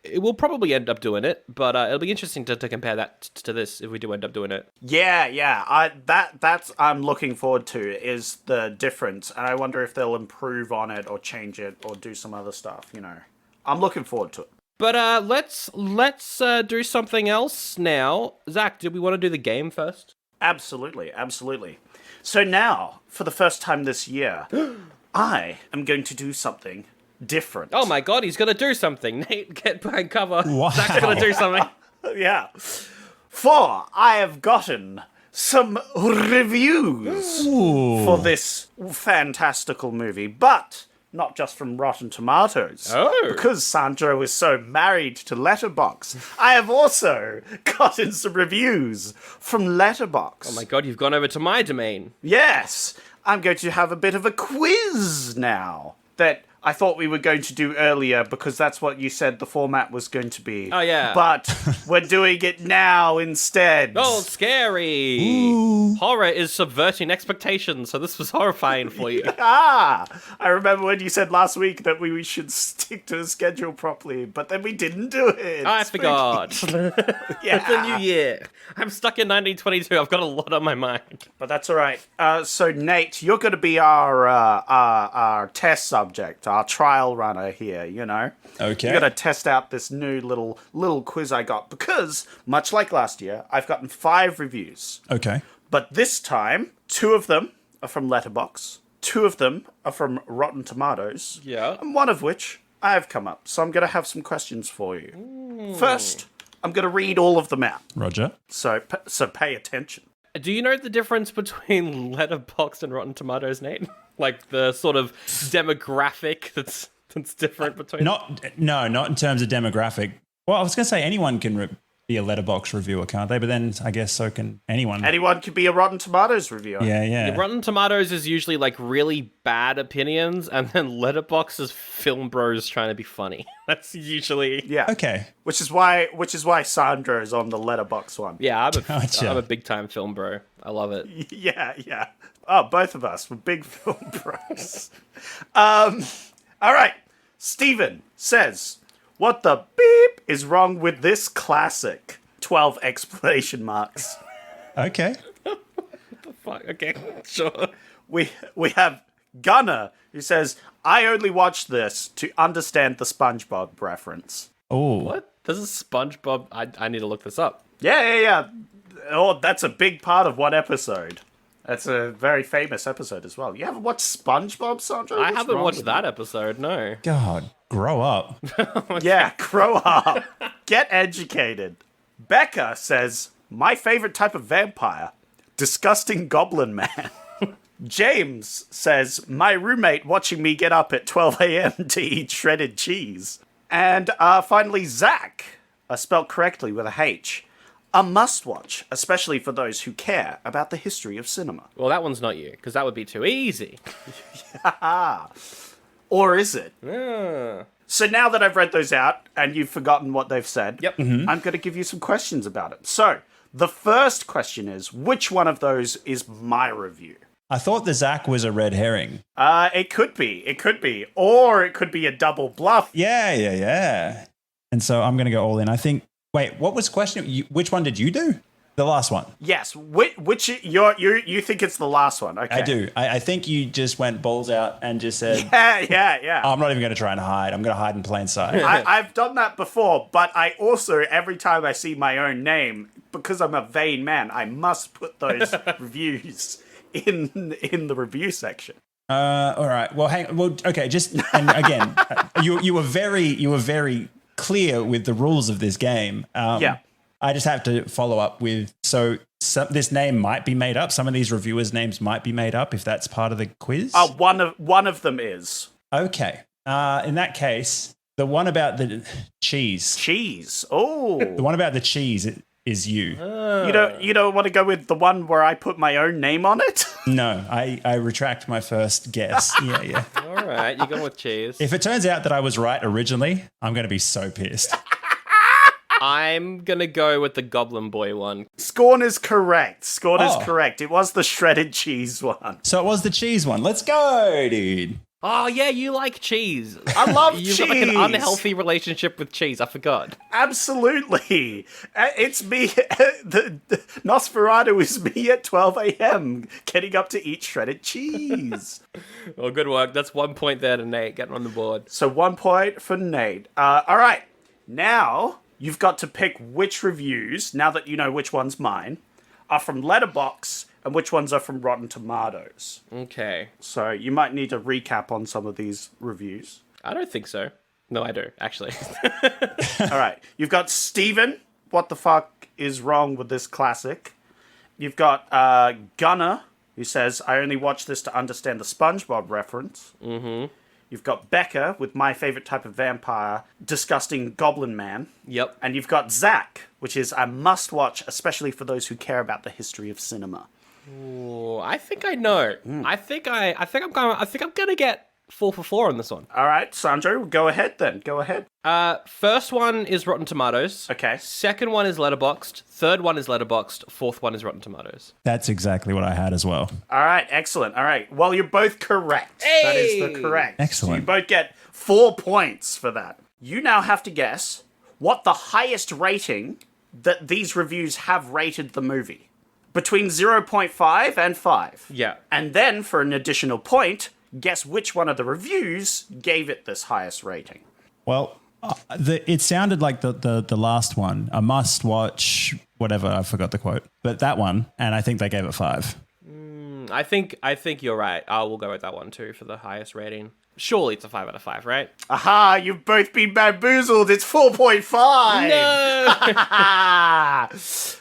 B: it will probably end up doing it, but it'll be interesting to compare that to this if we do end up doing it.
C: Yeah. That's I'm looking forward to is the difference, and I wonder if they'll improve on it or change it or do some other stuff. You know, I'm looking forward to it.
B: But let's do something else now. Zach, did we want to do the game first?
C: Absolutely. So now, for the first time this year, I am going to do something different.
B: Oh my god, he's going to do something. Nate, get behind cover.
E: Wow.
B: Zach's going to do something.
C: Yeah. For I have gotten some reviews for this fantastical movie, but not just from Rotten Tomatoes.
B: Oh.
C: Because Sandro is so married to Letterboxd, I have also gotten some reviews from Letterboxd.
B: Oh my god, you've gone over to my domain.
C: Yes, I'm going to have a bit of a quiz now that I thought we were going to do earlier because that's what you said the format was going to be.
B: Oh, yeah.
C: But we're doing it now instead.
B: Oh, scary! Horror is subverting expectations, so this was horrifying for you.
C: I remember when you said last week that we should stick to the schedule properly, but then we didn't do it.
B: I forgot.
C: Yeah.
B: It's a new year. I'm stuck in 1922. I've got a lot on my mind.
C: But that's all right. So Nate, you're going to be our test subject, our trial runner here. You know.
E: Okay.
C: You're going to test out this new little quiz I got because, much like last year, I've gotten 5 reviews.
E: Okay.
C: But this time, 2 of them are from Letterboxd, 2 of them are from Rotten Tomatoes,
B: Yeah.
C: and one of which I have come up. So I'm going to have some questions for you. First, I'm going to read all of them out.
E: Roger.
C: So pay attention.
B: Do you know the difference between Letterboxd and Rotten Tomatoes, Nate? Like the sort of demographic that's different between.
E: Not in terms of demographic. Well, I was going to say anyone can be a Letterboxd reviewer, can't they? But then I guess so can anyone.
C: Anyone could be a Rotten Tomatoes reviewer.
E: Yeah.
B: Rotten Tomatoes is usually like really bad opinions, and then Letterboxd is film bros trying to be funny. That's usually
C: Yeah.
E: Okay.
C: Which is why Sandra is on the Letterboxd one.
B: Yeah,
E: Gotcha.
B: I'm a big time film bro. I love it.
C: Yeah. Oh, both of us were big film bros. All right. Steven says, "What the beep is wrong with this classic?" 12 exclamation marks.
E: Okay.
B: Fuck. Okay, sure.
C: We have Gunner, who says, "I only watched this to understand the SpongeBob reference."
E: Oh.
B: What? This is SpongeBob. I need to look this up.
C: Yeah. Oh, that's a big part of one episode. That's a very famous episode as well. You haven't watched SpongeBob, Sandra?
B: I
C: What's
B: haven't
C: wrong
B: watched
C: with
B: that episode. No.
E: God, grow up.
C: you? Yeah, grow up. Get educated. Becca says, "My favorite type of vampire, disgusting goblin man." James says, "My roommate watching me get up at 12 a.m. to eat shredded cheese." And finally, Zach, spelled correctly with a H, "A must-watch, especially for those who care about the history of cinema."
B: Well, that one's not you, because that would be too easy.
C: Or is it?
B: Yeah.
C: So now that I've read those out, and you've forgotten what they've said,
B: Yep.
C: I'm going to give you some questions about it. So, the first question is, which one of those is my review?
E: I thought the Zach was a red herring.
C: It could be. Or it could be a double bluff.
E: Yeah. And so I'm going to go all in. I think. Wait, what was the question? Which one did you do? The last one.
C: Yes. Which you think it's the last one? Okay.
E: I do. I think you just went balls out and just said,
C: Yeah.
E: I'm not even going to try and hide. I'm going to hide in plain sight.
C: I've done that before, but I also, every time I see my own name, because I'm a vain man, I must put those reviews in the review section.
E: All right. Well, okay. Just and again, you were very clear with the rules of this game.
C: Yeah.
E: I just have to follow up with this name might be made up. Some of these reviewers' names might be made up if that's part of the quiz.
C: One of them is.
E: Okay. In that case, the one about the cheese.
C: Cheese. Oh.
E: The one about the cheese is you.
C: You don't want to go with the one where I put my own name on it?
E: No, I retract my first guess. Yeah.
B: All right, you're going with cheese.
E: If it turns out that I was right originally, I'm going to be so pissed.
B: I'm going to go with the Goblin Boy one.
C: Scorn is correct.
E: Oh.
C: Correct. It was the shredded cheese one.
E: So it was the cheese one. Let's go, dude.
B: Oh, yeah, you like cheese.
C: I love
B: You've
C: cheese.
B: got like an unhealthy relationship with cheese. I forgot.
C: Absolutely. It's me. The Nosferatu is me at 12 a.m. getting up to eat shredded cheese.
B: Well, good work. That's 1 point there to Nate getting on the board.
C: So 1 point for Nate. All right. Now you've got to pick which reviews, now that you know which one's mine, are from Letterboxd and which ones are from Rotten Tomatoes.
B: Okay.
C: So you might need to recap on some of these reviews.
B: I don't think so. No, I do, actually.
C: All right. You've got Steven. What the fuck is wrong with this classic? You've got Gunner, who says, "I only watched this to understand the SpongeBob reference." Mm-hmm. You've got Becca with "My favorite type of vampire, disgusting goblin man."
B: Yep.
C: And you've got Zach, which is "a must-watch, especially for those who care about the history of cinema."
B: Ooh, I think I know. I think I'm gonna get 4 for 4 on this one.
C: All right, Sandro, go ahead then. Go ahead.
B: First one is Rotten Tomatoes.
C: Okay.
B: Second one is Letterboxd. Third one is Letterboxd. Fourth one is Rotten Tomatoes.
E: That's exactly what I had as well.
C: All right, excellent. All right. Well, you're both correct. That is the correct.
E: Excellent.
C: So you both get 4 points for that. You now have to guess what the highest rating that these reviews have rated the movie. Between 0.5 and 5.
B: Yeah.
C: And then, for an additional point, guess which one of the reviews gave it this highest rating.
E: Well, it sounded like the last one, a must watch, whatever, I forgot the quote. But that one, and I think they gave it 5.
B: I think you're right. I will go with that one too for the highest rating. Surely it's a 5 out of 5, right?
C: Aha, you've both been bamboozled. It's 4.5.
B: No!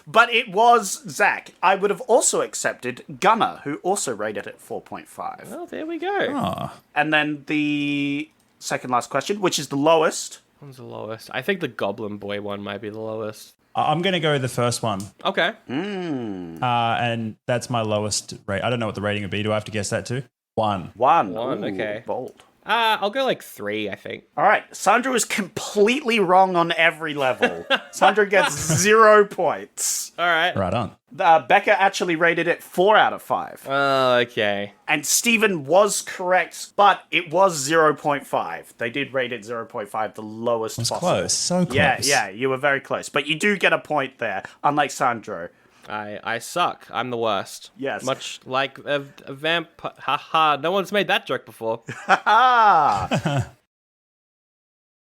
C: But it was Zach. I would have also accepted Gunner, who also rated it 4.5.
B: Well, there we go.
E: Oh.
C: And then the second last question, which is the lowest.
B: One's the lowest. I think the Goblin Boy one might be the lowest.
E: I'm going to go with the first one.
B: Okay.
E: And that's my lowest rate. I don't know what the rating would be. Do I have to guess that too? 1.
C: One.
B: One,
C: Ooh,
B: okay.
C: Bold.
B: I'll go like 3, I think.
C: All right. Sandra is completely wrong on every level. Sandra gets 0 points.
B: All right.
E: Right on.
C: Becca actually rated it 4 out of 5.
B: Oh, okay.
C: And Stephen was correct, but it was 0.5. They did rate it 0.5, the lowest possible.
E: Close. So close.
C: Yeah, you were very close. But you do get a point there, unlike Sandro.
B: I suck. I'm the worst.
C: Yes.
B: Much like a vampire. Haha, no one's made that joke before.
C: Ah!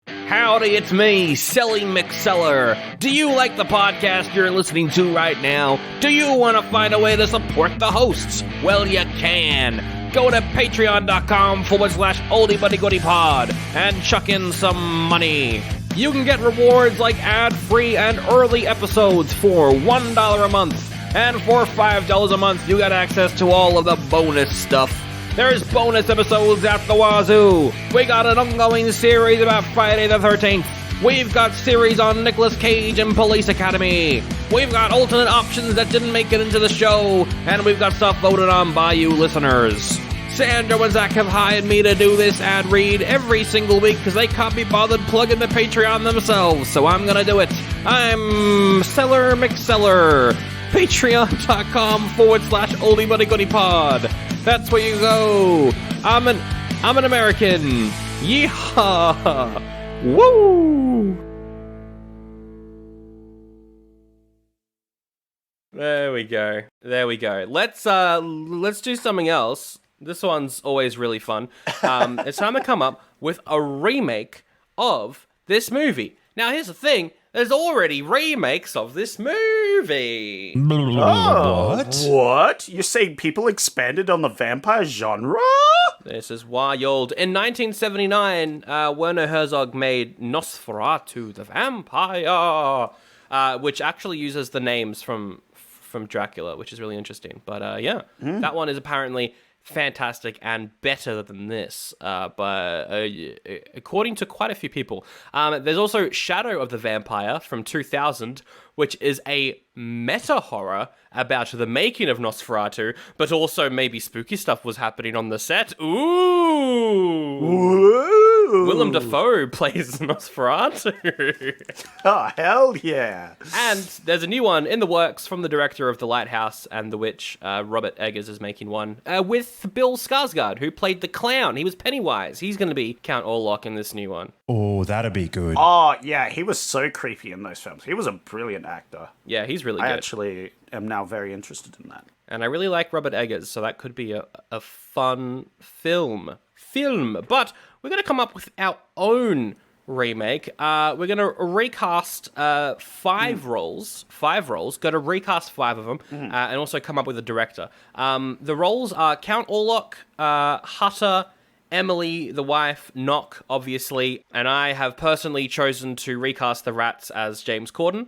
B: Howdy, it's me, Selling McSeller. Do you like the podcast you're listening to right now? Do you want to find a way to support the hosts? Well, you can. Go to patreon.com/oldiebuddygoodypod and chuck in some money. You can get rewards like ad-free and early episodes for $1 a month. And for $5 a month, you get access to all of the bonus stuff. There's bonus episodes at the wazoo. We got an ongoing series about Friday the 13th. We've got series on Nicolas Cage and Police Academy. We've got alternate options that didn't make it into the show. And we've got stuff voted on by you listeners. Sandra and Zach have hired me to do this ad read every single week because they can't be bothered plugging the Patreon themselves, so I'm gonna do it. I'm Seller McSeller. Patreon.com/oldiebuddygoodypod. That's where you go. I'm an American. Yeehaw! Woo! There we go. Let's do something else. This one's always really fun. It's time to come up with a remake of this movie. Now, here's the thing. There's already remakes of this movie.
C: What? You're saying people expanded on the vampire genre?
B: This is wild. In 1979, Werner Herzog made Nosferatu the Vampire, which actually uses the names from Dracula, which is really interesting. But that one is apparently fantastic and better than this, but according to quite a few people. There's also Shadow of the Vampire from 2000, which is a meta horror about the making of Nosferatu, but also maybe spooky stuff was happening on the set. Ooh! Willem Dafoe plays Nosferatu.
C: Oh, hell yeah.
B: And there's a new one in the works from the director of The Lighthouse and The Witch. Robert Eggers is making one with Bill Skarsgård, who played the clown. He was Pennywise. He's going to be Count Orlok in this new one.
E: Oh, that'd be good.
C: Oh, yeah, he was so creepy in those films. He was a brilliant actor.
B: Yeah, he's really good.
C: I actually am now very interested in that.
B: And I really like Robert Eggers, so that could be a fun film. But we're going to come up with our own remake. We're going to recast 5 roles. 5 roles. Going to recast 5 of them, and also come up with a director. The roles are Count Orlok, Hutter, Emily, the wife, Knock, obviously, and I have personally chosen to recast the rats as James Corden.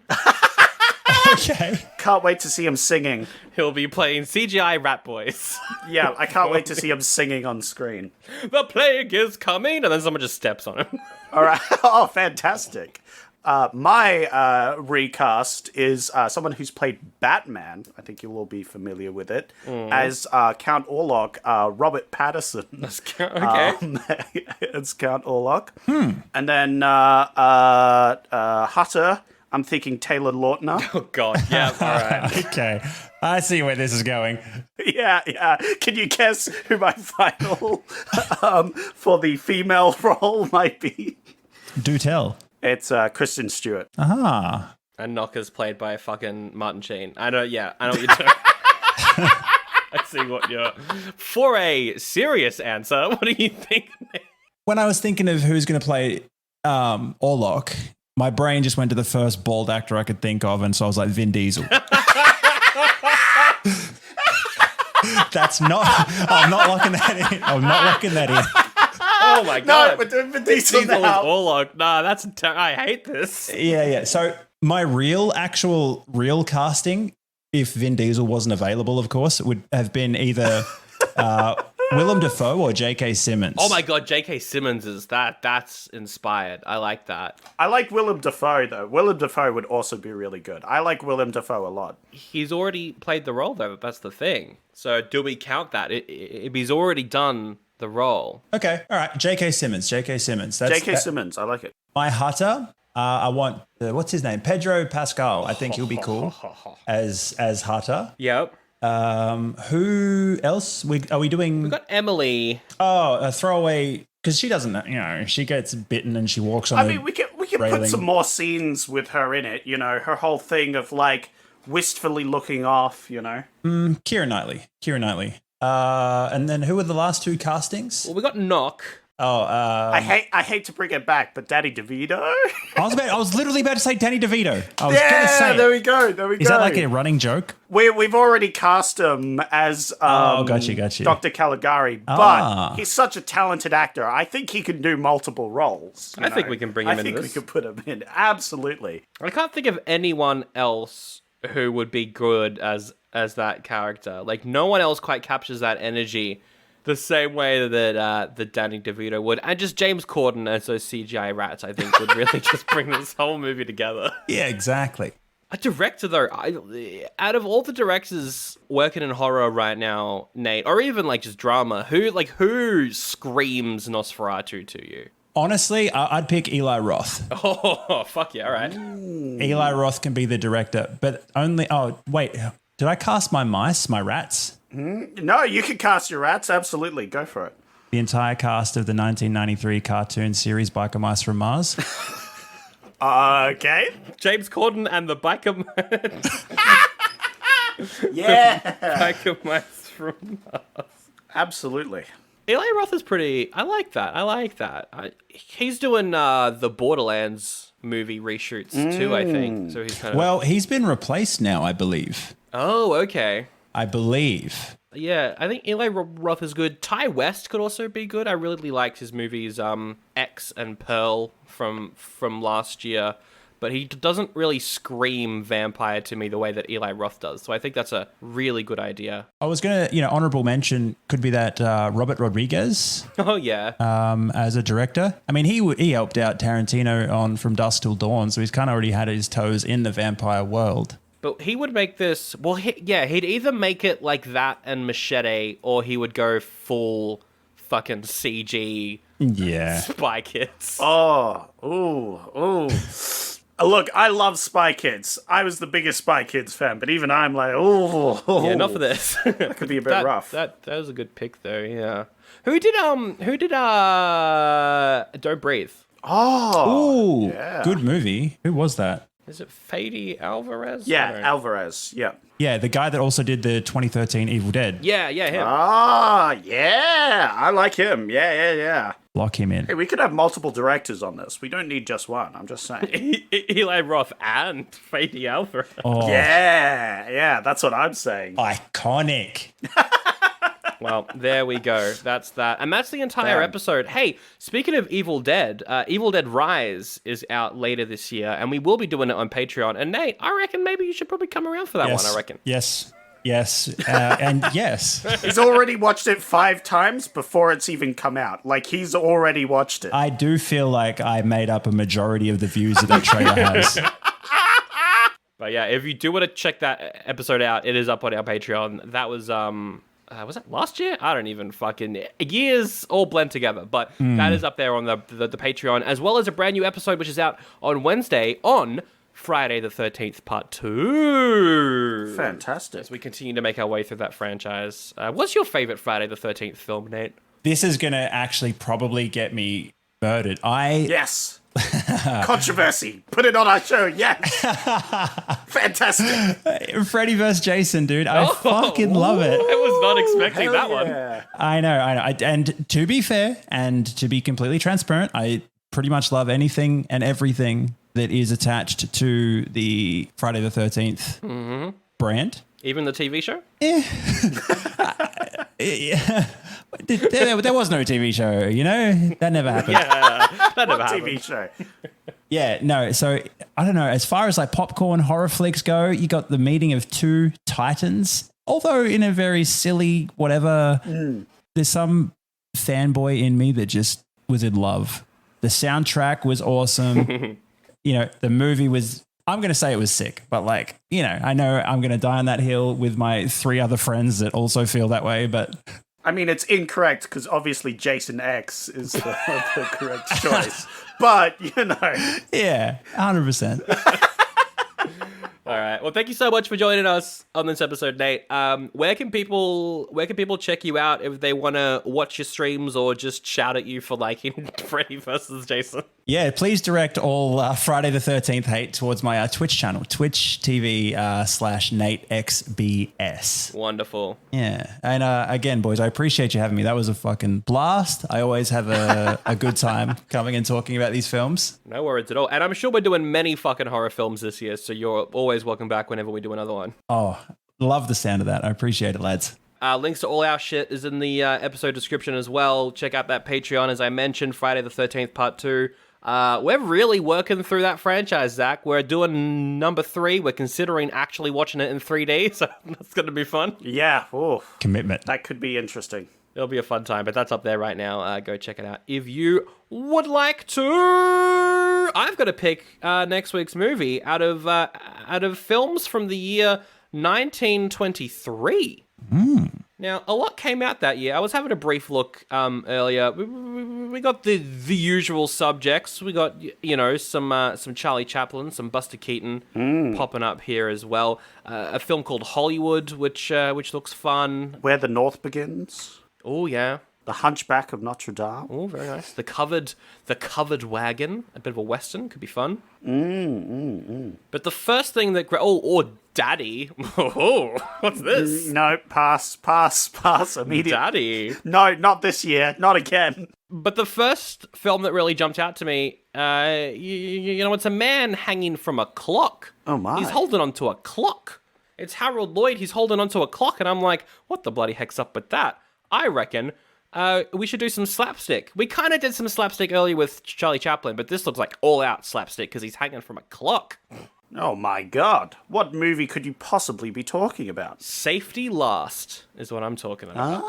E: Okay.
C: Can't wait to see him singing.
B: He'll be playing CGI rat boys.
C: Yeah, I can't wait to see him singing on screen.
B: The plague is coming, and then someone just steps on him.
C: All right. Oh, fantastic. My recast is someone who's played Batman. I think you'll all be familiar with it. As Count Orlok, Robert Patterson.
B: Okay.
C: It's Count Orlok. And then Hutter, I'm thinking Taylor Lautner.
B: Oh, God. Yeah, all right.
E: Okay. I see where this is going.
C: Yeah. Can you guess who my final for the female role might be?
E: Do tell.
C: It's Kristen Stewart.
E: Ah.
B: And Knocker's played by fucking Martin Sheen. I know what you're doing. I see what you're... For a serious answer, what do you think?
E: When I was thinking of who's going to play Orlok, my brain just went to the first bald actor I could think of, and so I was like, Vin Diesel. I'm not locking that in. I'm not locking that in.
B: Oh my God.
C: No, we're doing Vin Diesel
B: Diesel is
C: now.
B: Orlok. Nah, I hate this.
E: Yeah. So my real casting, if Vin Diesel wasn't available, of course, it would have been either Willem Dafoe or J.K. Simmons.
B: Oh my God, J.K. Simmons is that's inspired. I like that.
C: I like Willem Dafoe, though. Willem Dafoe would also be really good. I like Willem Dafoe a lot.
B: He's already played the role, though. That's the thing. So do we count that? He's already done the role.
E: Okay. All right. J.K. Simmons. J.K. Simmons.
C: Simmons, I like it.
E: My Hutter, I want, what's his name? Pedro Pascal. I think he'll be cool as Hutter.
B: Yep.
E: Who else? Are we doing?
B: We got Emily.
E: Oh, a throwaway, because she doesn't, she gets bitten and she walks on
C: I mean, we can
E: railing.
C: put some more scenes with her in it, her whole thing of, like, wistfully looking off,
E: Keira Knightley. And then who were the last two castings?
B: Well, we got Knock.
E: Oh,
C: I hate to bring it back, but Danny DeVito.
E: I was literally about to say Danny DeVito. I was gonna say.
C: There we go.
E: Is that like a running joke?
C: We've already cast him as
E: gotcha.
C: Dr. Caligari, but he's such a talented actor. I think he can do multiple roles.
B: I think we can bring him into this.
C: I think we could put him in. Absolutely.
B: I can't think of anyone else who would be good as that character. Like, no one else quite captures that energy the same way that Danny DeVito would. And just James Corden as those CGI rats, I think, would really just bring this whole movie together.
E: Yeah, exactly.
B: A director, though, out of all the directors working in horror right now, Nate, or even like just drama, who screams Nosferatu to you?
E: Honestly, I'd pick Eli Roth.
B: Oh, fuck yeah, all right.
E: Eli Roth can be the director, but only... Oh, wait. Did I cast my rats?
C: No, you can cast your rats. Absolutely. Go for it.
E: The entire cast of the 1993 cartoon series Biker Mice from Mars.
C: Okay.
B: James Corden and the Biker
C: Yeah.
B: Biker Mice from Mars.
C: Absolutely.
B: Eli Roth is pretty... I like that. He's doing the Borderlands movie reshoots too, I think. So he's kind of...
E: Well, he's been replaced now, I believe.
B: Oh, okay.
E: I believe.
B: Yeah, I think Eli Roth is good. Ty West could also be good. I really liked his movies X and Pearl from last year, but he doesn't really scream vampire to me the way that Eli Roth does. So I think that's a really good idea.
E: I was going to, honorable mention could be that Robert Rodriguez.
B: Oh, yeah.
E: As a director. I mean, he helped out Tarantino on From Dusk Till Dawn, so he's kind of already had his toes in the vampire world.
B: But he would make this... Well, he'd either make it like that and Machete, or he would go full fucking CG Spy Kids.
C: Oh, ooh. Look, I love Spy Kids. I was the biggest Spy Kids fan, but even I'm like, oh.
B: Yeah, enough of this.
C: That could be a bit rough.
B: That was a good pick, though, yeah. Who did Don't Breathe?
C: Oh.
E: Ooh,
C: yeah.
E: Good movie. Who was that?
B: Is it Fede Alvarez?
C: Yeah, Alvarez, yeah.
E: Yeah, the guy that also did the 2013 Evil Dead.
B: Yeah, him.
C: Ah, yeah. I like him. Yeah.
E: Lock him in.
C: Hey, we could have multiple directors on this. We don't need just one. I'm just saying.
B: Eli Roth and Fede Alvarez.
E: Oh,
C: Yeah, that's what I'm saying.
E: iconic.
B: Well, there we go. That's that. And that's the entire episode. Hey, speaking of Evil Dead Rise is out later this year, and we will be doing it on Patreon. And Nate, I reckon maybe you should probably come around for that one, I reckon.
E: Yes. Yes, and yes.
C: He's already watched it 5 times before it's even come out. Like, he's already watched it.
E: I do feel like I made up a majority of the views that trailer has.
B: But yeah, if you do want to check that episode out, it is up on our Patreon. That was that last year? I don't even fucking... Years all blend together. But that is up there on the Patreon, as well as a brand new episode, which is out on Wednesday on Friday the 13th, Part 2.
C: Fantastic.
B: As we continue to make our way through that franchise. What's your favorite Friday the 13th film, Nate?
E: This is going to actually probably get me murdered.
C: Yes. Controversy. Put it on our show. Yes. Fantastic.
E: Freddy vs. Jason, dude. I fucking love it.
B: I was not expecting that one.
E: I know. And to be fair and to be completely transparent, I pretty much love anything and everything that is attached to the Friday the 13th brand.
B: Even the TV show?
E: Yeah. There was no TV show, you know? That never happened.
B: That never happened.
C: TV show.
E: Yeah, no. So, I don't know. As far as like popcorn horror flicks go, you got the meeting of two titans. Although in a very silly whatever, there's some fanboy in me that just was in love. The soundtrack was awesome. You know, the movie was... I'm going to say it was sick, but like, you know I'm going to die on that hill with my 3 other friends that also feel that way, but...
C: I mean, it's incorrect because obviously Jason X is the correct choice. But, you know.
E: Yeah, 100%.
B: All right. Well, thank you so much for joining us on this episode, Nate. Where can people check you out if they want to watch your streams or just shout at you for liking Freddy vs. Jason? Yeah,
E: please direct all Friday the 13th hate towards my Twitch channel, Twitch TV /NateXBS.
B: Wonderful.
E: Yeah. And again, boys, I appreciate you having me. That was a fucking blast. I always have a good time coming and talking about these films.
B: No worries at all. And I'm sure we're doing many fucking horror films this year, so you're always welcome back whenever we do another one.
E: Oh, love the sound of that. I appreciate it, lads.
B: Links to all our shit is in the episode description as well. Check out that Patreon, as I mentioned, Friday the 13th, Part 2. We're really working through that franchise, Zach. We're doing number 3. We're considering actually watching it in 3D, so that's going to be fun.
C: Yeah. Ooh.
E: Commitment.
C: That could be interesting.
B: It'll be a fun time, but that's up there right now. Go check it out if you would like to. I've got to pick next week's movie out of films from the year 1923. Now, a lot came out that year. I was having a brief look earlier. We got the usual subjects. We got, some Charlie Chaplin, some Buster Keaton popping up here as well. A film called Hollywood, which looks fun.
C: Where the North Begins.
B: Oh, yeah.
C: The Hunchback of Notre Dame.
B: Oh, very nice. The Covered Wagon. A bit of a Western. Could be fun. But the first thing that... or Daddy. Oh, what's this?
C: No, pass immediately.
B: Daddy.
C: No, not this year. Not again.
B: But the first film that really jumped out to me, it's a man hanging from a clock.
C: Oh, my.
B: He's holding onto a clock. It's Harold Lloyd. He's holding onto a clock, and I'm like, what the bloody heck's up with that? I reckon... we should do some slapstick. We kind of did some slapstick earlier with Charlie Chaplin, but this looks like all-out slapstick because he's hanging from a clock.
C: Oh my god. What movie could you possibly be talking about?
B: Safety Last is what I'm talking about.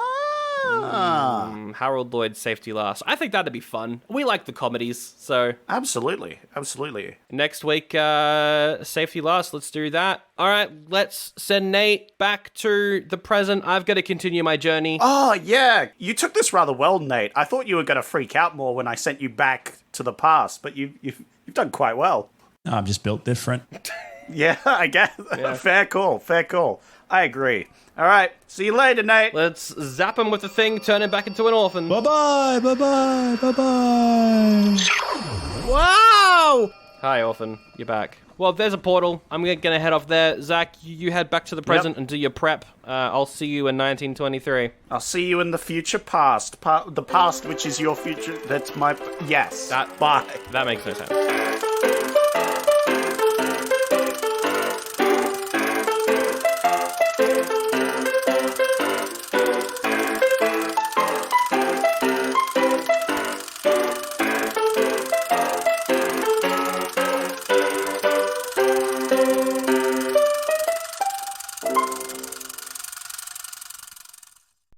B: Harold Lloyd's Safety Last. I think that'd be fun. We like the comedies, so...
C: Absolutely.
B: Next week, Safety Last. Let's do that. All right, let's send Nate back to the present. I've got to continue my journey.
C: Oh, yeah. You took this rather well, Nate. I thought you were going to freak out more when I sent you back to the past, but you've done quite well.
E: I'm just built different.
C: Yeah, I guess. Yeah. Fair call. I agree. All right. See you later, Nate.
B: Let's zap him with the thing, turn him back into an orphan.
E: Bye-bye.
D: Wow!
B: Hi, orphan. You're back. Well, there's a portal. I'm going to head off there. Zach, you head back to the present and do your prep. I'll see you in 1923.
C: I'll see you in the future past. The past, which is your future. That's my... Yes.
B: Bye. That makes no sense.